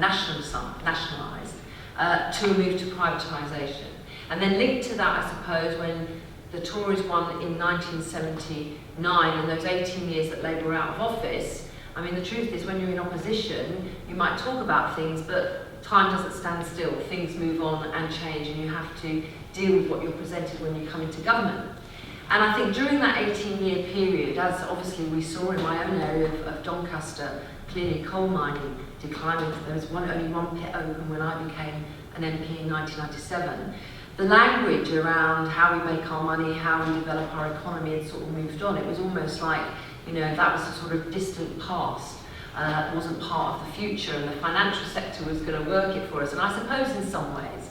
nationalised, to a move to privatisation. And then linked to that, I suppose, when the Tories won in 1979 and those 18 years that Labour were out of office, I mean, the truth is when you're in opposition, you might talk about things, but time doesn't stand still. Things move on and change, and you have to deal with what you're presented when you come into government. And I think during that 18-year period, as obviously we saw in my own area of Doncaster, clearly coal mining declining. There was only one pit open when I became an MP in 1997. The language around how we make our money, how we develop our economy had sort of moved on. It was almost like, you know, that was a sort of distant past. It wasn't part of the future, and the financial sector was going to work it for us. And I suppose in some ways,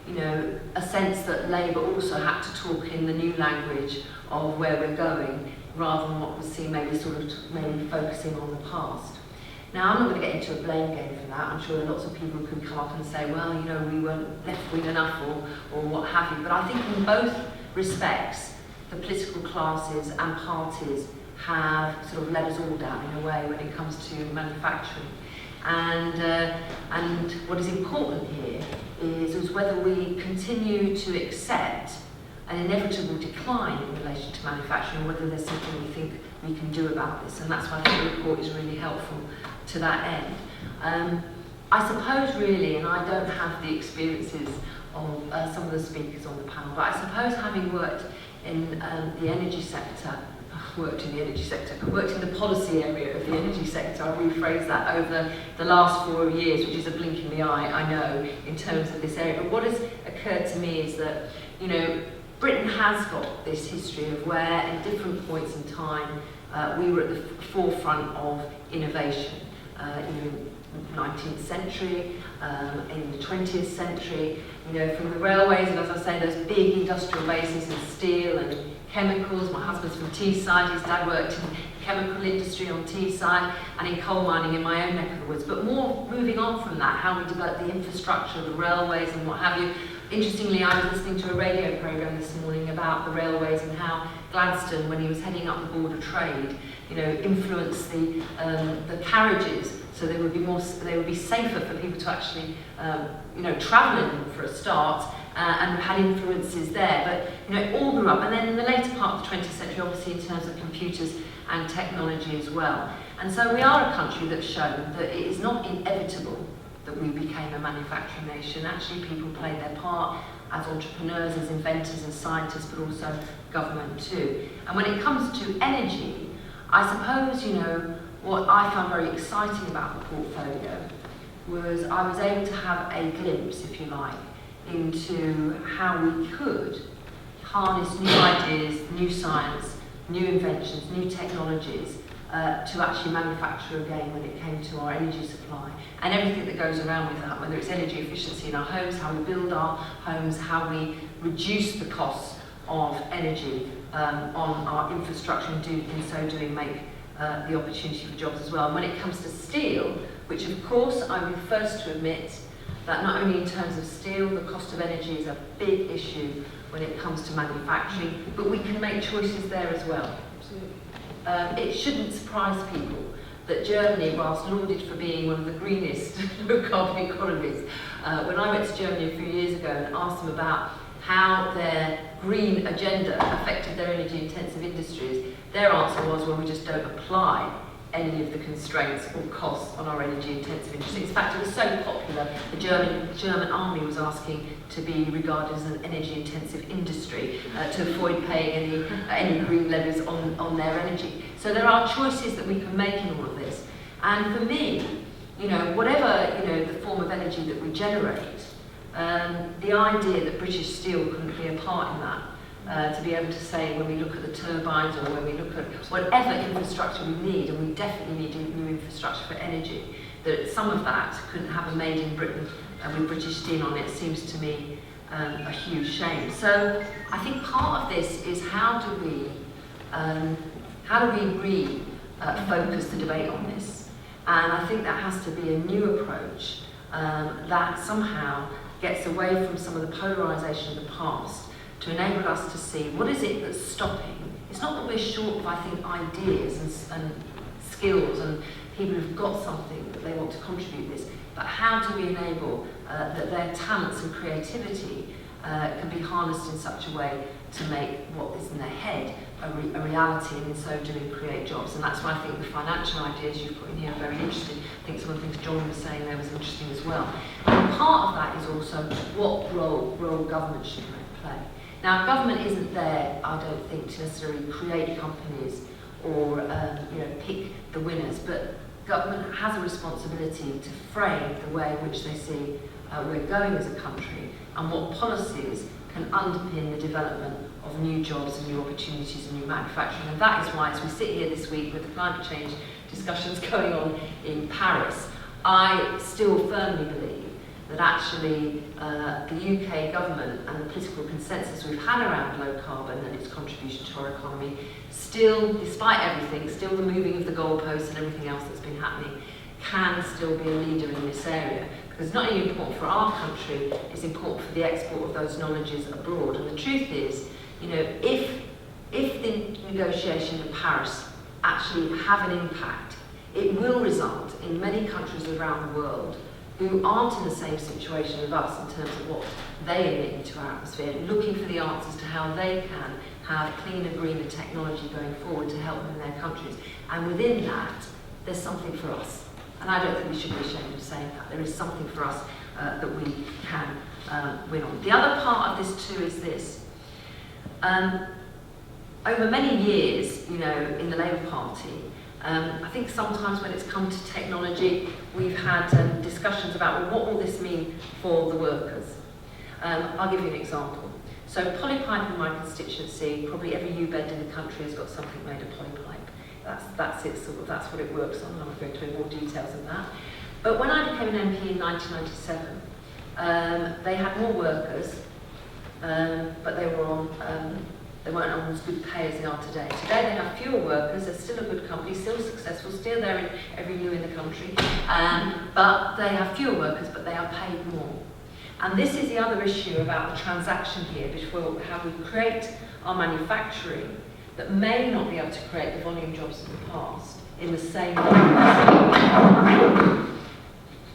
you know, a sense that Labour also had to talk in the new language of where we're going, rather than what was seen maybe mainly focusing on the past. Now, I'm not going to get into a blame game for that. I'm sure lots of people could come up and say, well, you know, we weren't left-wing enough or what have you. But I think in both respects, the political classes and parties have sort of let us all down in a way when it comes to manufacturing. And what is important here is whether we continue to accept an inevitable decline in relation to manufacturing, whether there's something we think we can do about this. And that's why I think the report is really helpful to that end. I suppose really, and I don't have the experiences of some of the speakers on the panel, but I suppose having worked in the energy sector, worked in the policy area of the energy sector, I'll rephrase that, over the last 4 years, which is a blink in the eye, I know, in terms of this area. But what has occurred to me is that, you know, Britain has got this history of where, at different points in time, we were at the forefront of innovation. In the 19th century, in the 20th century, you know, from the railways, and as I say, those big industrial bases in steel and chemicals. My husband's from Teesside, his dad worked in the chemical industry on Teesside, and in coal mining in my own neck of the woods. But more moving on from that, how we developed the infrastructure, the railways and what have you. Interestingly, I was listening to a radio programme this morning about the railways and how Gladstone, when he was heading up the Board of Trade, you know, influenced the carriages so they would be safer for people to actually, you know, travel in for a start, and had influences there. But you know, it all grew up, and then in the later part of the 20th century, obviously in terms of computers and technology as well. And so we are a country that's shown that it is not inevitable that we became a manufacturing nation. Actually, people played their part as entrepreneurs, as inventors and scientists, but also government too. And when it comes to energy, I suppose, you know, what I found very exciting about the portfolio was I was able to have a glimpse, if you like, into how we could harness new ideas, new science, new inventions, new technologies to actually manufacture again when it came to our energy supply and everything that goes around with that, whether it's energy efficiency in our homes, how we build our homes, how we reduce the costs of energy on our infrastructure, and in so doing make the opportunity for jobs as well. And when it comes to steel, which of course I'm the first to admit that not only in terms of steel, the cost of energy is a big issue when it comes to manufacturing, but we can make choices there as well. It shouldn't surprise people that Germany, whilst lauded for being one of the greenest low-carbon economies, when I went to Germany a few years ago and asked them about how their green agenda affected their energy-intensive industries, their answer was, well, we just don't apply any of the constraints or costs on our energy-intensive industry. In fact, it was so popular, the German army was asking to be regarded as an energy-intensive industry to avoid paying any green levies on their energy. So there are choices that we can make in all of this. And for me, you know, whatever, you know, the form of energy that we generate, the idea that British Steel couldn't be a part in that, to be able to say when we look at the turbines or when we look at whatever infrastructure we need, and we definitely need new infrastructure for energy, that some of that couldn't have a made in Britain with British Steel on it, seems to me a huge shame. So I think part of this is how do we refocus the debate on this, and I think that has to be a new approach that somehow gets away from some of the polarisation of the past, to enable us to see what is it that's stopping. It's not that we're short of, I think, ideas and skills and people who've got something that they want to contribute this, but how do we enable that their talents and creativity can be harnessed in such a way to make what is in their head a reality, and in so doing create jobs. And that's why I think the financial ideas you've put in here are very interesting. I think some of the things John was saying there was interesting as well. And part of that is also what role government should play. Now, government isn't there, I don't think, to necessarily create companies or pick the winners, but government has a responsibility to frame the way in which they see we're going as a country and what policies can underpin the development of new jobs and new opportunities and new manufacturing. And that is why, as we sit here this week with the climate change discussions going on in Paris, I still firmly believe that actually the UK government and the political consensus we've had around low carbon and its contribution to our economy, still, despite everything, still the moving of the goalposts and everything else that's been happening, can still be a leader in this area. Because it's not only important for our country, it's important for the export of those knowledges abroad. And the truth is, if the negotiations in Paris actually have an impact, it will result in many countries around the world who aren't in the same situation as us in terms of what they emit into our atmosphere, looking for the answers to how they can have cleaner, greener technology going forward to help them in their countries. And within that, there's something for us. And I don't think we should be ashamed of saying that. There is something for us that we can win on. The other part of this too is this. Over many years, in the Labour Party, I think sometimes when it's come to technology, we've had discussions about, well, what will this mean for the workers? I'll give you an example. So polypipe in my constituency, probably every U-bend in the country has got something made of polypipe. That's it, sort of, that's what it works on. I'm not going to go into more details than that. But when I became an MP in 1997, they had more workers, but they weren't on as good pay as they are today. Today they have fewer workers, they're still a good company, still successful, still there in every new in the country, but they have fewer workers, but they are paid more. And this is the other issue about the transaction here, before how we create our manufacturing that may not be able to create the volume jobs of the past in the same way.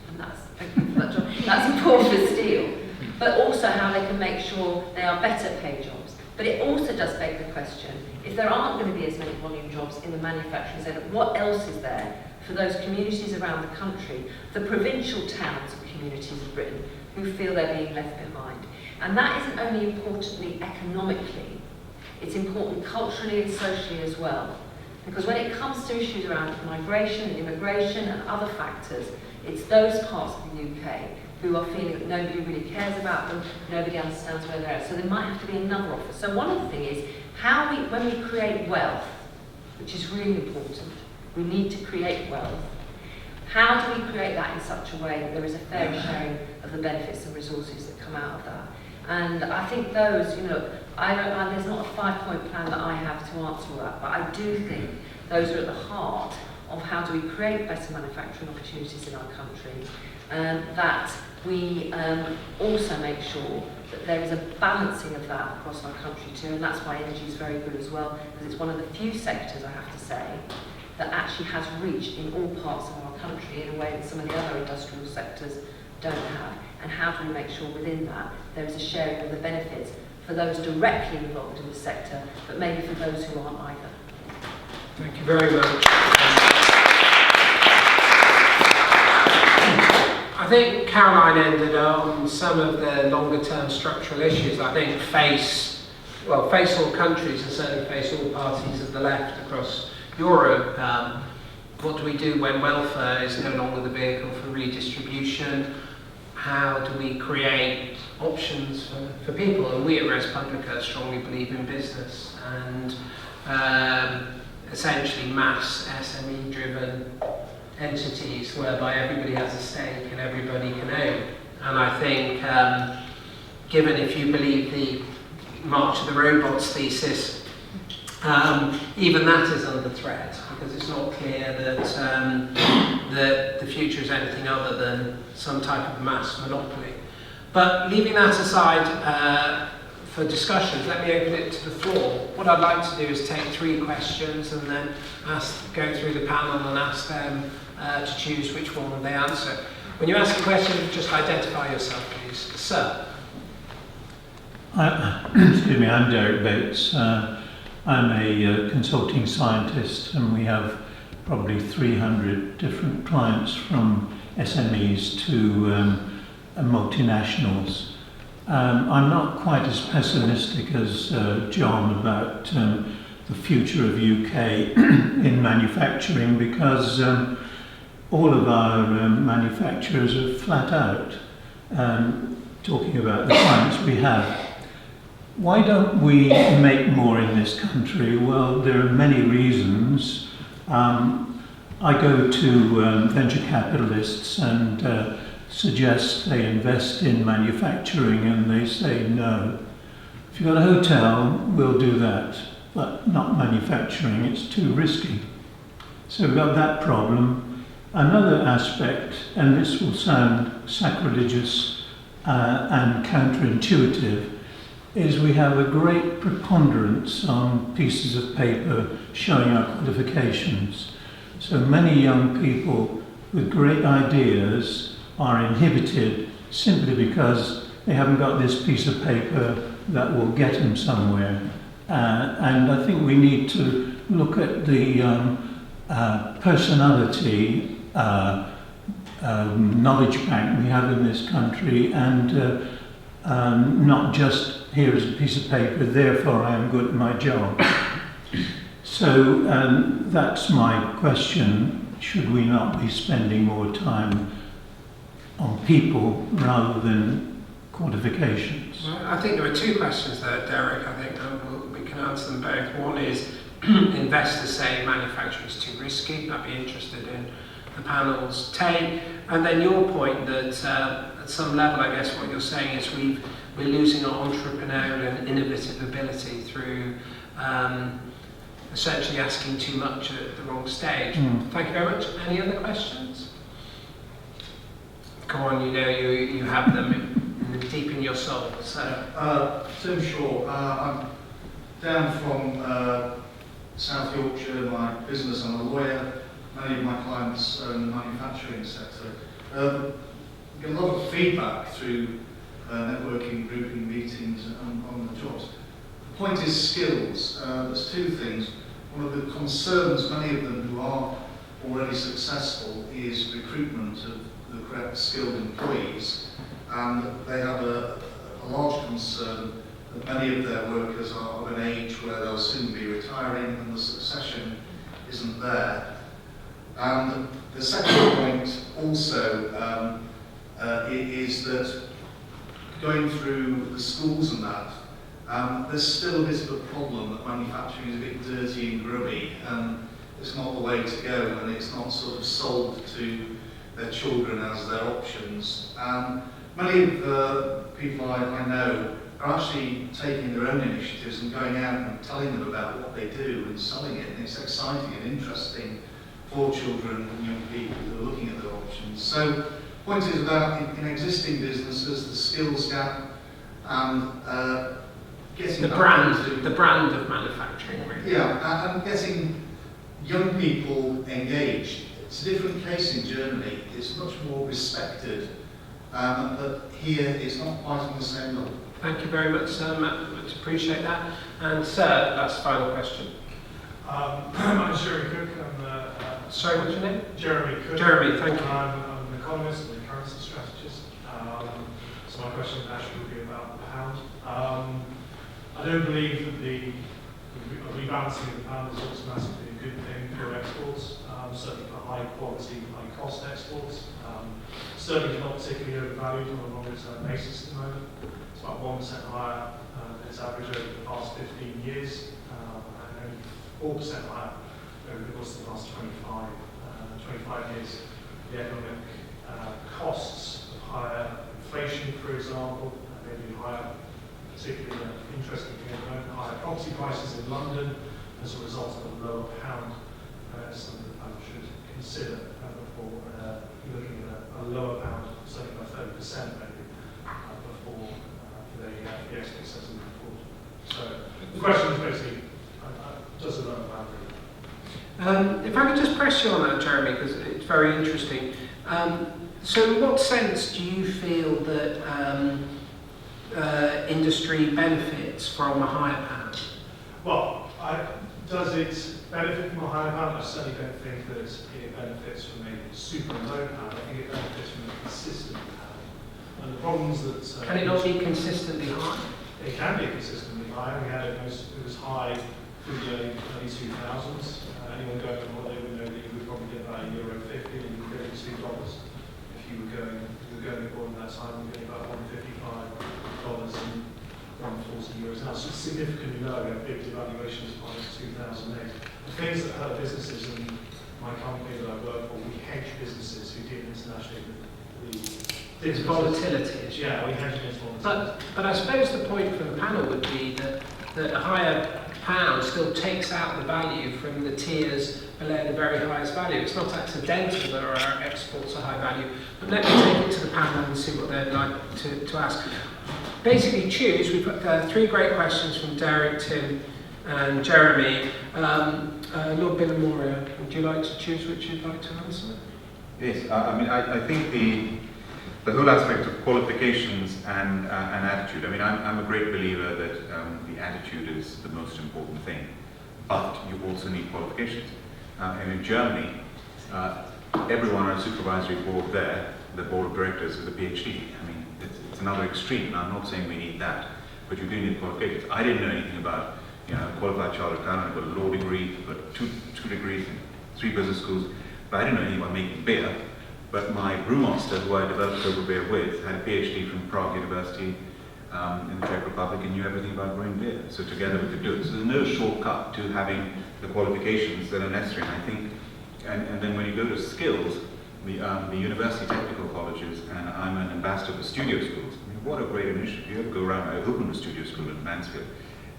And that's important for steel. But also how they can make sure they are better paid jobs. But it also does beg the question, if there aren't going to be as many volume jobs in the manufacturing centre, what else is there for those communities around the country, the provincial towns and communities of Britain, who feel they're being left behind? And that isn't only importantly economically, it's important culturally and socially as well. Because when it comes to issues around migration and immigration and other factors, it's those parts of the UK who are feeling that nobody really cares about them, nobody understands where they're at. So there might have to be another offer. So one of the things is, when we create wealth, which is really important, we need to create wealth. How do we create that in such a way that there is a fair sharing of the benefits and resources that come out of that? And I think those, there's not a 5-point plan that I have to answer that, but I do think those are at the heart of how do we create better manufacturing opportunities in our country, that we also make sure that there is a balancing of that across our country too, and that's why energy is very good as well, because it's one of the few sectors, I have to say, that actually has reach in all parts of our country in a way that some of the other industrial sectors don't have. And how do we make sure within that there is a sharing of the benefits for those directly involved in the sector, but maybe for those who aren't either. Thank you very much. I think Caroline ended on some of the longer term structural issues I think face all countries and certainly face all parties of the left across Europe. What do we do when welfare is no longer the vehicle for redistribution? How do we create options for people? And we at ResPublica strongly believe in business and essentially mass SME-driven entities whereby everybody has a stake and everybody can own. And I think, given if you believe the March of the Robots thesis, even that is under threat because it's not clear that the future is anything other than some type of mass monopoly. But leaving that aside for discussions, let me open it to the floor. What I'd like to do is take 3 questions and then go through the panel and ask them to choose which one they answer. When you ask a question, just identify yourself, please. Sir. Excuse me, I'm Derek Bates. I'm a consulting scientist, and we have probably 300 different clients from SMEs to multinationals. I'm not quite as pessimistic as John about the future of UK in manufacturing, because all of our manufacturers are flat out talking about the clients we have. Why don't we make more in this country? Well, there are many reasons. I go to venture capitalists and suggest they invest in manufacturing, and they say no. If you've got a hotel, we'll do that, but not manufacturing, it's too risky. So we've got that problem. Another aspect, and this will sound sacrilegious and counterintuitive, is we have a great preponderance on pieces of paper showing our qualifications. So many young people with great ideas are inhibited simply because they haven't got this piece of paper that will get them somewhere. And I think we need to look at the personality knowledge bank we have in this country, and not just here is a piece of paper, therefore I am good at my job. So that's my question. Should we not be spending more time on people rather than qualifications? Well, I think there are two questions there, Derek. I think we can answer them both. One is investors say manufacturing is too risky. I'd be interested in the panel's take. And then your point that at some level, I guess what you're saying is we're losing our entrepreneurial and innovative ability through essentially asking too much at the wrong stage. Thank you very much. Any other questions? Come on, you know you have them deep in your soul. So. Tim Shaw. I'm down from South Yorkshire. My business, I'm a lawyer. Many of my clients are in the manufacturing sector. Get a lot of feedback through networking, grouping meetings on the jobs. The point is skills. There's two things. One of the concerns, many of them who are already successful, is recruitment of the correct skilled employees, and they have a large concern that many of their workers are of an age where they'll soon be retiring and the succession isn't there. And the second point also is that going through the schools and that, there's still a bit of a problem that manufacturing is a bit dirty and grubby, and it's not the way to go, and it's not sort of sold to their children as their options. Many of the people I know are actually taking their own initiatives and going out and telling them about what they do and selling it, and it's exciting and interesting for children and young people who are looking at their options. So the point is about in existing businesses, the skills gap, and getting the brand of manufacturing, really. Yeah, and getting young people engaged. It's a different case in Germany. It's much more respected, but here it's not quite on the same level. Thank you very much, sir. Much appreciate that. And sir, that's the final question. I'm Jeremy Cook. Sorry, what's your name? Jeremy Cook. Jeremy, thank you. I'm an economist and a currency strategist. So my question actually will be about the pound. I don't believe that the rebalancing of the pound is automatically a good thing for exports, certainly for high quality, high cost exports. Sterling is not particularly overvalued on a longer term basis at the moment. It's about 1% higher than its average over the past 15 years, and only 4% higher over the course of the last 25 years. The economic costs of higher inflation, for example, maybe higher, particularly interesting thing at the moment, higher property prices in London as a result of a lower pound, something that I should consider before looking at a lower pound, certainly by 30% maybe, before the export settlement report. So the question is basically, does a lower pound really? If I could just press you on that, Jeremy, because it's very interesting. So in what sense do you feel that industry benefits from a higher pound? Well, does it benefit from a higher pound? I certainly don't think that it benefits from a super low pound. I think it benefits from a consistent pound. And the problems that... Can it not be consistently high? It can be consistently high. We had it was high through the early 2000s. Anyone going on holiday would know that you would probably get about €1.50 and you could get $2. If you were going abroad at that time, you were getting about $1.55 and €1.40. Now it's significantly lower. We had big devaluations by 2008. The things that hurt businesses in my company that I work for, we hedge businesses who deal internationally with It's volatility. Yeah, we hedge against volatility. But I suppose the point for the panel would be that a higher pound still takes out the value from the tiers below the very highest value. It's not accidental that our exports are high value. But let me take it to the panel and see what they'd like to ask. Basically, choose. We've got 3 great questions from Derek, Tim, and Jeremy. Lord Billamore, would you like to choose which you'd like to answer? Yes, I think the whole aspect of qualifications and attitude. I mean, I'm a great believer that the attitude is the most important thing, but you also need qualifications. And in Germany, everyone on a supervisory board there, the board of directors, is a PhD. I mean, it's another extreme. I'm not saying we need that, but you do need qualifications. I didn't know anything about, qualified chartered accountant. I've got a law degree, I've got two degrees in 3 business schools, but I didn't know anything about making beer. But my brewmaster, who I developed Cobra beer with, had a PhD from Prague University in the Czech Republic and knew everything about brewing beer. So together we could do it. So there's no shortcut to having the qualifications that are necessary. And I think, and then when you go to skills, the university technical colleges, and I'm an ambassador for studio schools. I mean, what a great initiative. You ever go around, I opened a studio school in Mansfield.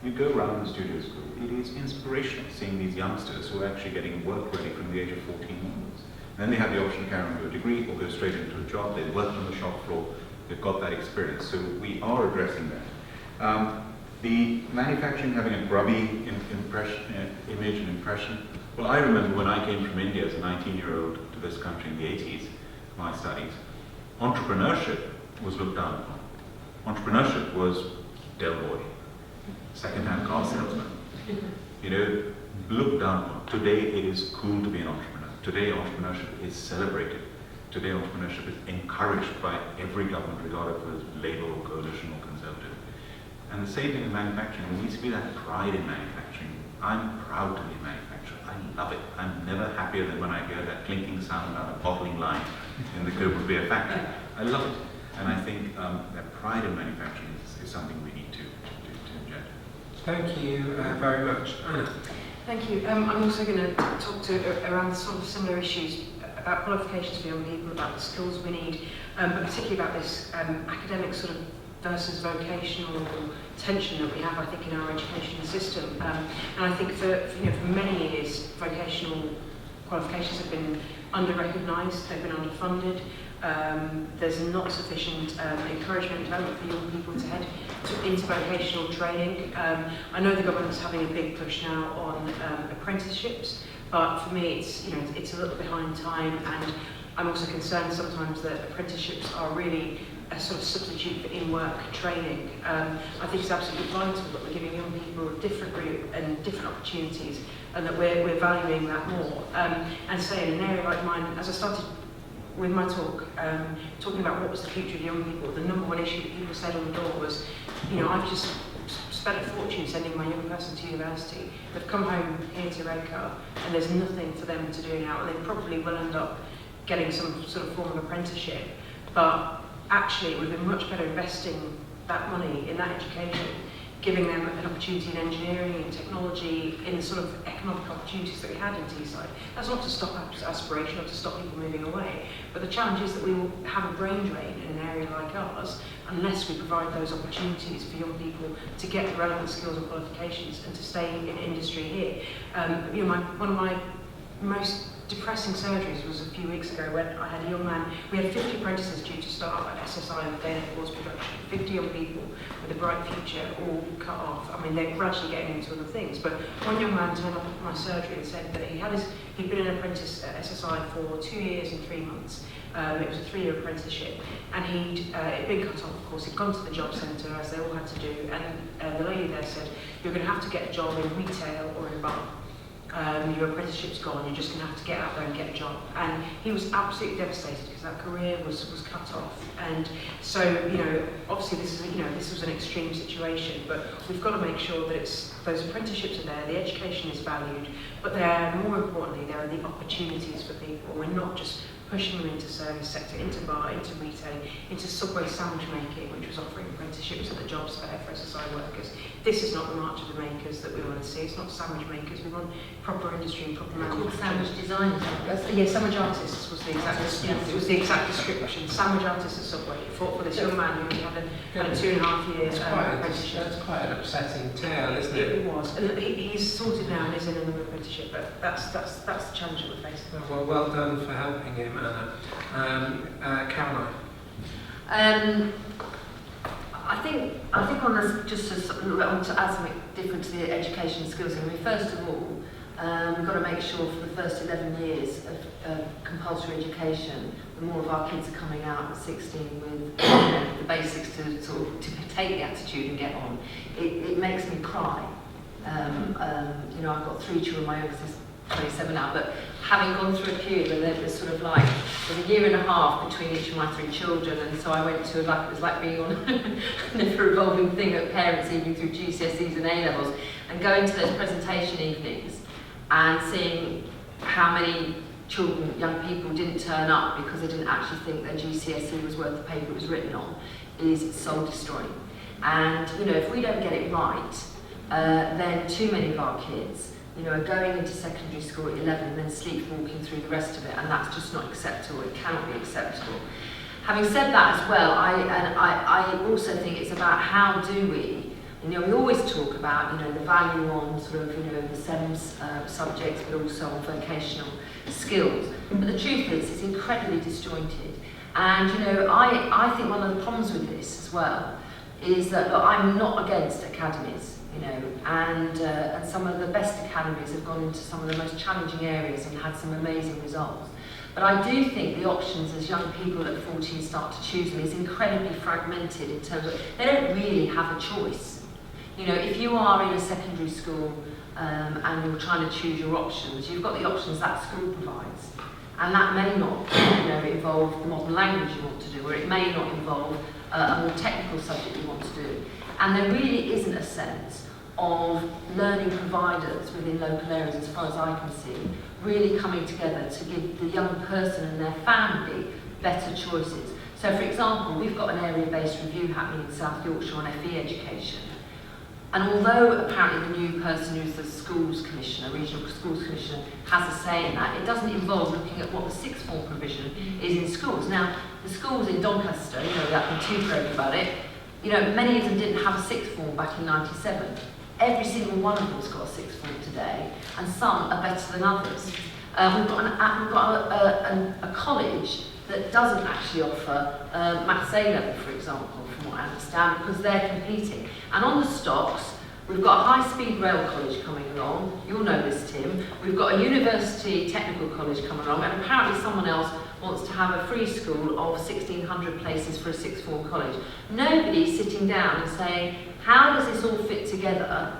You go around the studio school, it is inspirational seeing these youngsters who are actually getting work ready from the age of 14 onwards. Then they have the option to carry on to a degree or go straight into a job. They've worked on the shop floor, they've got that experience. So we are addressing that. The manufacturing having a grubby image and impression. Well, I remember when I came from India as a 19-year-old to this country in the 80s, my studies, entrepreneurship was looked down upon. Entrepreneurship was Del Boy, second-hand car salesman. Looked down upon. Today it is cool to be an entrepreneur. Today entrepreneurship is celebrated. Today entrepreneurship is encouraged by every government, regardless of whether it's Labour or coalition or Conservative. And the same thing in manufacturing. There needs to be that pride in manufacturing. I'm proud to be a manufacturer. I love it. I'm never happier than when I hear that clinking sound out of bottling line in the Cobra beer factory. I love it. And I think that pride in manufacturing is something we need to engender. Thank you very much. Anna. Thank you. I'm also going to talk around sort of similar issues about qualifications for young people, about the skills we need, but particularly about this academic sort of versus vocational tension that we have, I think, in our education system. And I think for many years, vocational qualifications have been under-recognised, they've been underfunded. There's not sufficient encouragement and development for young people to head into vocational training. I know the government's having a big push now on apprenticeships, but for me it's a little behind time, and I'm also concerned sometimes that apprenticeships are really a sort of substitute for in-work training. I think it's absolutely vital that we're giving young people a different route and different opportunities, and that we're valuing that more. And say in an area like mine, as I started with my talk, talking about what was the future of young people, the number 1 issue that people said on the door was, I've just spent a fortune sending my young person to university. They've come home here to Redcar, and there's nothing for them to do now, and they probably will end up getting some sort of form of apprenticeship. But actually, it would have been much better investing that money in that education, giving them an opportunity in engineering and technology, in the sort of economic opportunities that we had in Teesside. That's not to stop aspiration or to stop people moving away, but the challenge is that we will have a brain drain in an area like ours unless we provide those opportunities for young people to get relevant skills and qualifications and to stay in industry here. One of my most depressing surgeries was a few weeks ago when I had a young man. We had 50 apprentices due to start at SSI and day course production. 50 young people with a bright future, all cut off. I mean, they're gradually getting into other things. But one young man turned up at my surgery and said that he'd been an apprentice at SSI for 2 years and 3 months. It was a 3-year apprenticeship, and it'd been cut off, of course. He'd gone to the job centre, as they all had to do, and the lady there said, "You're going to have to get a job in retail or in a bar. Your apprenticeship's gone, you're just going to have to get out there and get a job." And he was absolutely devastated because that career was cut off. And so, obviously this was an extreme situation, but we've got to make sure that those apprenticeships are there, the education is valued, but more importantly, there are the opportunities for people. We're not just pushing them into service sector, into bar, into retailing, into Subway sandwich making, which was offering apprenticeships at the jobs fair for SSI workers. This is not the march of the makers that we want to see. It's not sandwich makers. We want proper industry and proper manufacturing. Sandwich designers. Sandwich artists was the exact. It was the exact description. Sandwich artists at Subway. He fought for this young man who only had a 2.5 year apprenticeship. That's quite an upsetting tale, isn't it? It was. And he's sorted now and is in another apprenticeship, but that's the challenge that we're facing. Well done for helping him, Anna. Caroline. I think on this, just to add something different to the education and skills thing. I mean, first of all, we've got to make sure for the first 11 years of compulsory education, the more of our kids are coming out at 16 with the basics to take the attitude and get on. It makes me cry. I've got 3 children, my youngest is 27 now, but having gone through a period where there was sort of like, there's a year and a half between each of my 3 children, and so I went to, it was like being on a never-evolving thing at parents' evening through GCSEs and A-levels, and going to those presentation evenings and seeing how many children, young people didn't turn up because they didn't actually think their GCSE was worth the paper it was written on, is soul-destroying. And, if we don't get it right, then too many of our kids are going into secondary school at 11 and then sleepwalking through the rest of it, and that's just not acceptable. It cannot be acceptable. Having said that as well, I also think it's about how do we, we always talk about, the value on sort of, the SEMS subjects, but also on vocational skills. But the truth is, it's incredibly disjointed. And, I think one of the problems with this as well is that, look, I'm not against academies. And some of the best academies have gone into some of the most challenging areas and had some amazing results. But I do think the options as young people at 14 start to choose them is incredibly fragmented in terms of they don't really have a choice. If you are in a secondary school and you're trying to choose your options, you've got the options that school provides. And that may not involve the modern language you want to do, or it may not involve a more technical subject you want to do. And there really isn't a sense of learning providers within local areas, as far as I can see, really coming together to give the young person and their family better choices. So, for example, we've got an area-based review happening in South Yorkshire on FE education. And although apparently the new person who's the schools commissioner, regional schools commissioner, has a say in that, it doesn't involve looking at what the sixth form provision is in schools. Now, the schools in Doncaster, that been too crowded about it, many of them didn't have a sixth form back in '97. Every single one of them's got a sixth form today, and some are better than others. We've got a college that doesn't actually offer Maths A level, for example, from what I understand, because they're competing. And on the stocks, we've got a high-speed rail college coming along. You'll know this, Tim. We've got a university technical college coming along, and apparently someone else wants to have a free school of 1,600 places for a sixth form college. Nobody's sitting down and saying, how does this all fit together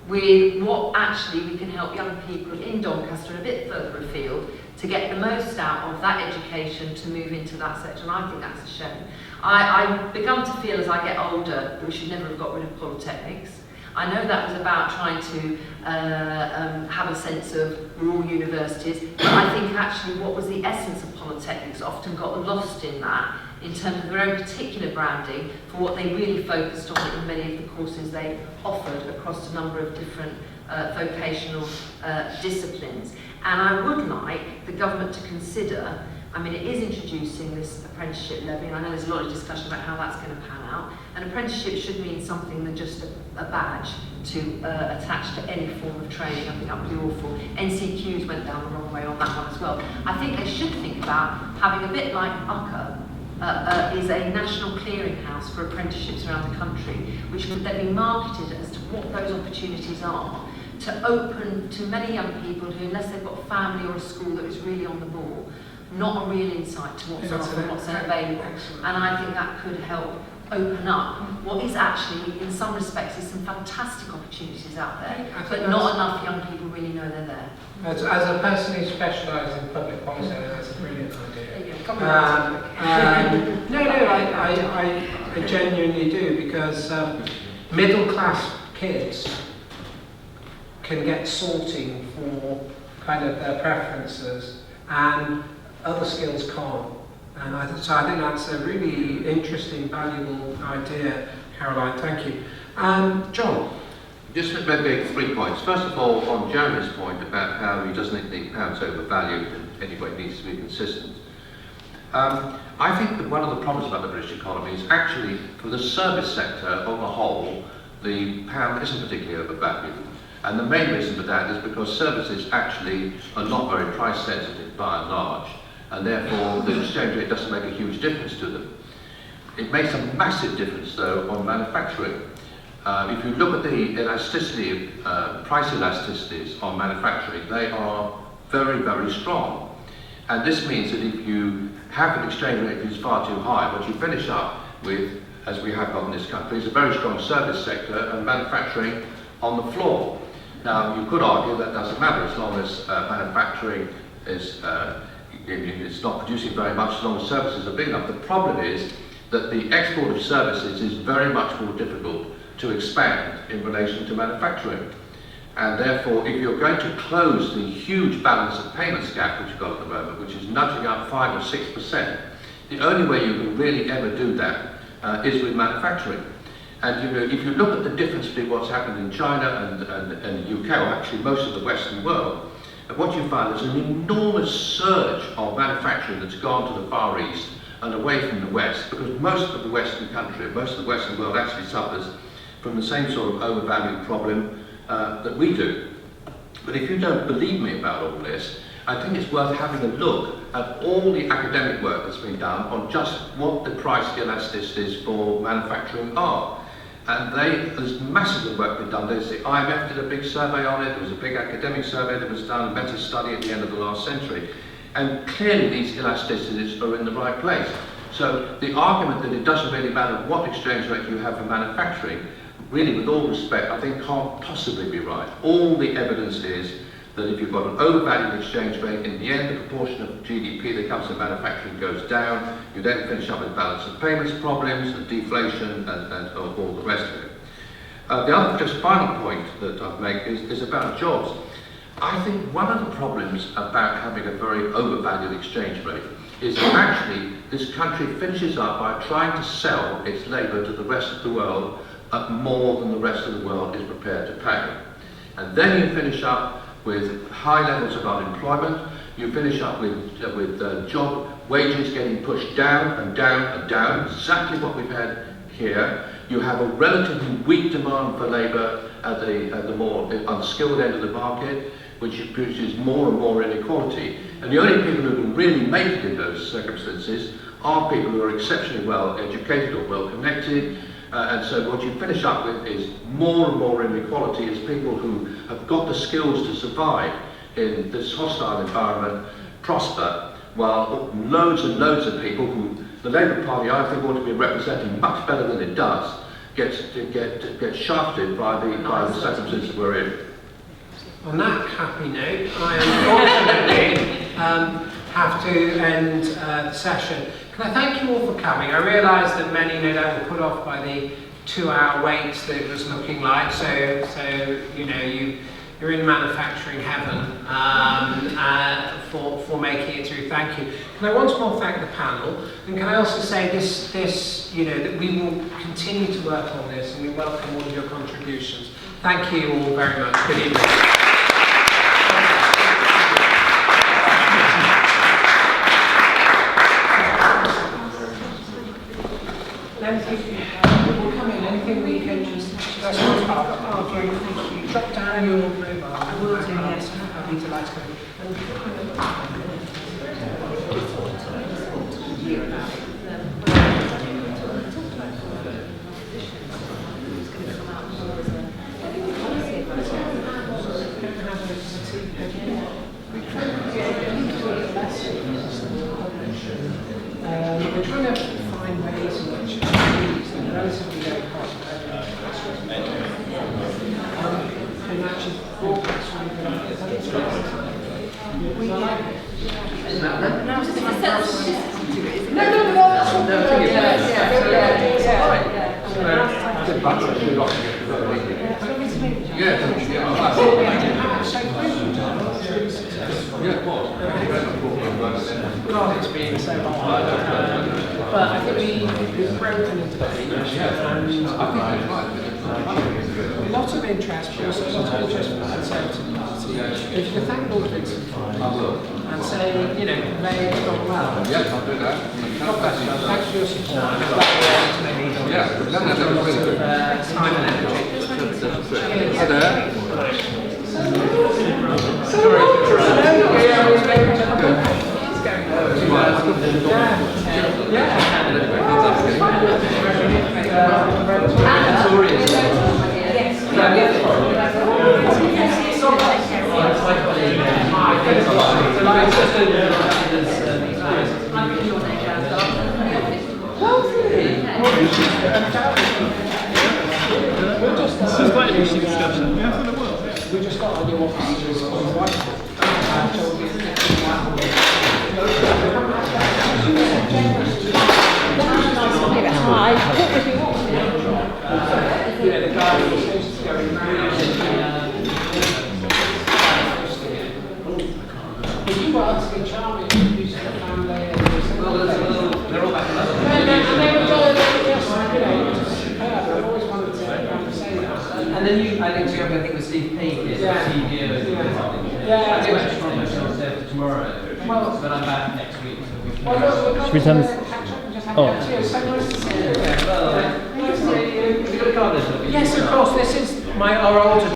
with what actually we can help young people in Doncaster and a bit further afield to get the most out of that education to move into that sector? And I think that's a shame. I've begun to feel as I get older that we should never have got rid of polytechnics. I know that was about trying to have a sense of we're all universities, but I think actually what was the essence of polytechnics often got lost in that, in terms of their own particular branding for what they really focused on in many of the courses they offered across a number of different vocational disciplines. And I would like the government to consider I mean, it is introducing this apprenticeship levy, and I know there's a lot of discussion about how that's going to pan out. An apprenticeship should mean something than just a badge to attach to any form of training. I think that would be awful. NCQs went down the wrong way on that one as well. I think they should think about having a bit like UCA, is a national clearinghouse for apprenticeships around the country, which would then be marketed as to what those opportunities are, to open to many young people who, unless they've got a family or a school that is really on the ball, not a real insight to what's on and what's available. And I think that could help open up what is actually, in some respects, is some fantastic opportunities out there, but not enough young people really know they're there. As a person who specialises in public policy, that's a brilliant idea. I genuinely do, because middle class kids can get sorting for kind of their preferences, and other skills can't. And so I think that's a really interesting, valuable idea, Caroline. Thank you. John? Just maybe 3 points. First of all, on Jeremy's point about how he doesn't think the pound's overvalued and anyway needs to be consistent. I think that one of the problems about the British economy is actually, for the service sector on the whole, the pound isn't particularly overvalued. And the main reason for that is because services actually are not very price sensitive by and large, and therefore the exchange rate doesn't make a huge difference to them. It makes a massive difference though on manufacturing. If you look at the elasticity, price elasticities on manufacturing, they are very, very strong. And this means that if you have an exchange rate that is far too high, what you finish up with, as we have got in this country, is a very strong service sector and manufacturing on the floor. Now, you could argue that doesn't matter as long as manufacturing is it's not producing very much, as long as services are big enough. The problem is that the export of services is very much more difficult to expand in relation to manufacturing. And therefore, if you're going to close the huge balance of payments gap which you've got at the moment, which is nudging up 5 or 6%, the only way you can really ever do that is with manufacturing. And you know, if you look at the difference between what's happened in China and the UK, or actually most of the Western world, what you find is an enormous surge of manufacturing that's gone to the Far East and away from the West, because most of the Western country, most of the Western world actually suffers from the same sort of overvalued problem that we do. But if you don't believe me about all this, I think it's worth having a look at all the academic work that's been done on just what the price elasticities for manufacturing are. And there's massive work been done. The IMF did a big survey on it. There was a big academic survey that was done, a better study at the end of the last century. And clearly these elasticities are in the right place. So the argument that it doesn't really matter what exchange rate you have for manufacturing, really with all respect, I think can't possibly be right. All the evidence is that if you've got an overvalued exchange rate, in the end the proportion of GDP that comes from manufacturing goes down. You then finish up with balance of payments problems and deflation and all the rest of it. The other just final point that I'd make is about jobs. I think one of the problems about having a very overvalued exchange rate is that actually this country finishes up by trying to sell its labour to the rest of the world at more than the rest of the world is prepared to pay. And then you finish up with high levels of unemployment, you finish up with job wages getting pushed down and down and down, exactly what we've had here. You have a relatively weak demand for labour at the more unskilled end of the market, which produces more and more inequality. And the only people who can really make it in those circumstances are people who are exceptionally well educated or well connected. And so what you finish up with is more and more inequality as people who have got the skills to survive in this hostile environment prosper, while loads and loads of people who the Labour Party I think ought to be representing much better than it does get shafted by the circumstances we're in. On that happy note, I unfortunately have to end the session. Can I thank you all for coming? I realise that many no doubt were put off by the 2-hour wait that it was looking like, so you know, you're in manufacturing heaven for making it through. Thank you. Can I once more thank the panel, and can I also say this, you know, that we will continue to work on this, and we welcome all of your contributions. Thank you all very much. Good evening. down your mobile. I will do, yes. I'd be delighted to. We're trying to find ways in which these relatively low cost can actually broadcast from the God, it's been so hard. But I think we've broken into a lot of interest, but also a lot of interest from the Conservative Party. If you could thank Lord Vincent for it and say, you know, convey it's gone well. Yes, I'll do that. God bless you. Thanks for your support. I'm glad to maybe Yeah, that was really good. time and energy. Hi there. This is quite an interesting discussion. We just got our new offices on the whiteboard. Yeah, the guy who was going around. But you were asking Charlie to use the family and they're all back I've always wanted to say that. And then I think with Steve Peake is Yeah. I think that's from myself there for tomorrow. Well, but I'm back next week. Should we turn this? It's so nice to see you. Have you got a card there? Yes, of course. This is our older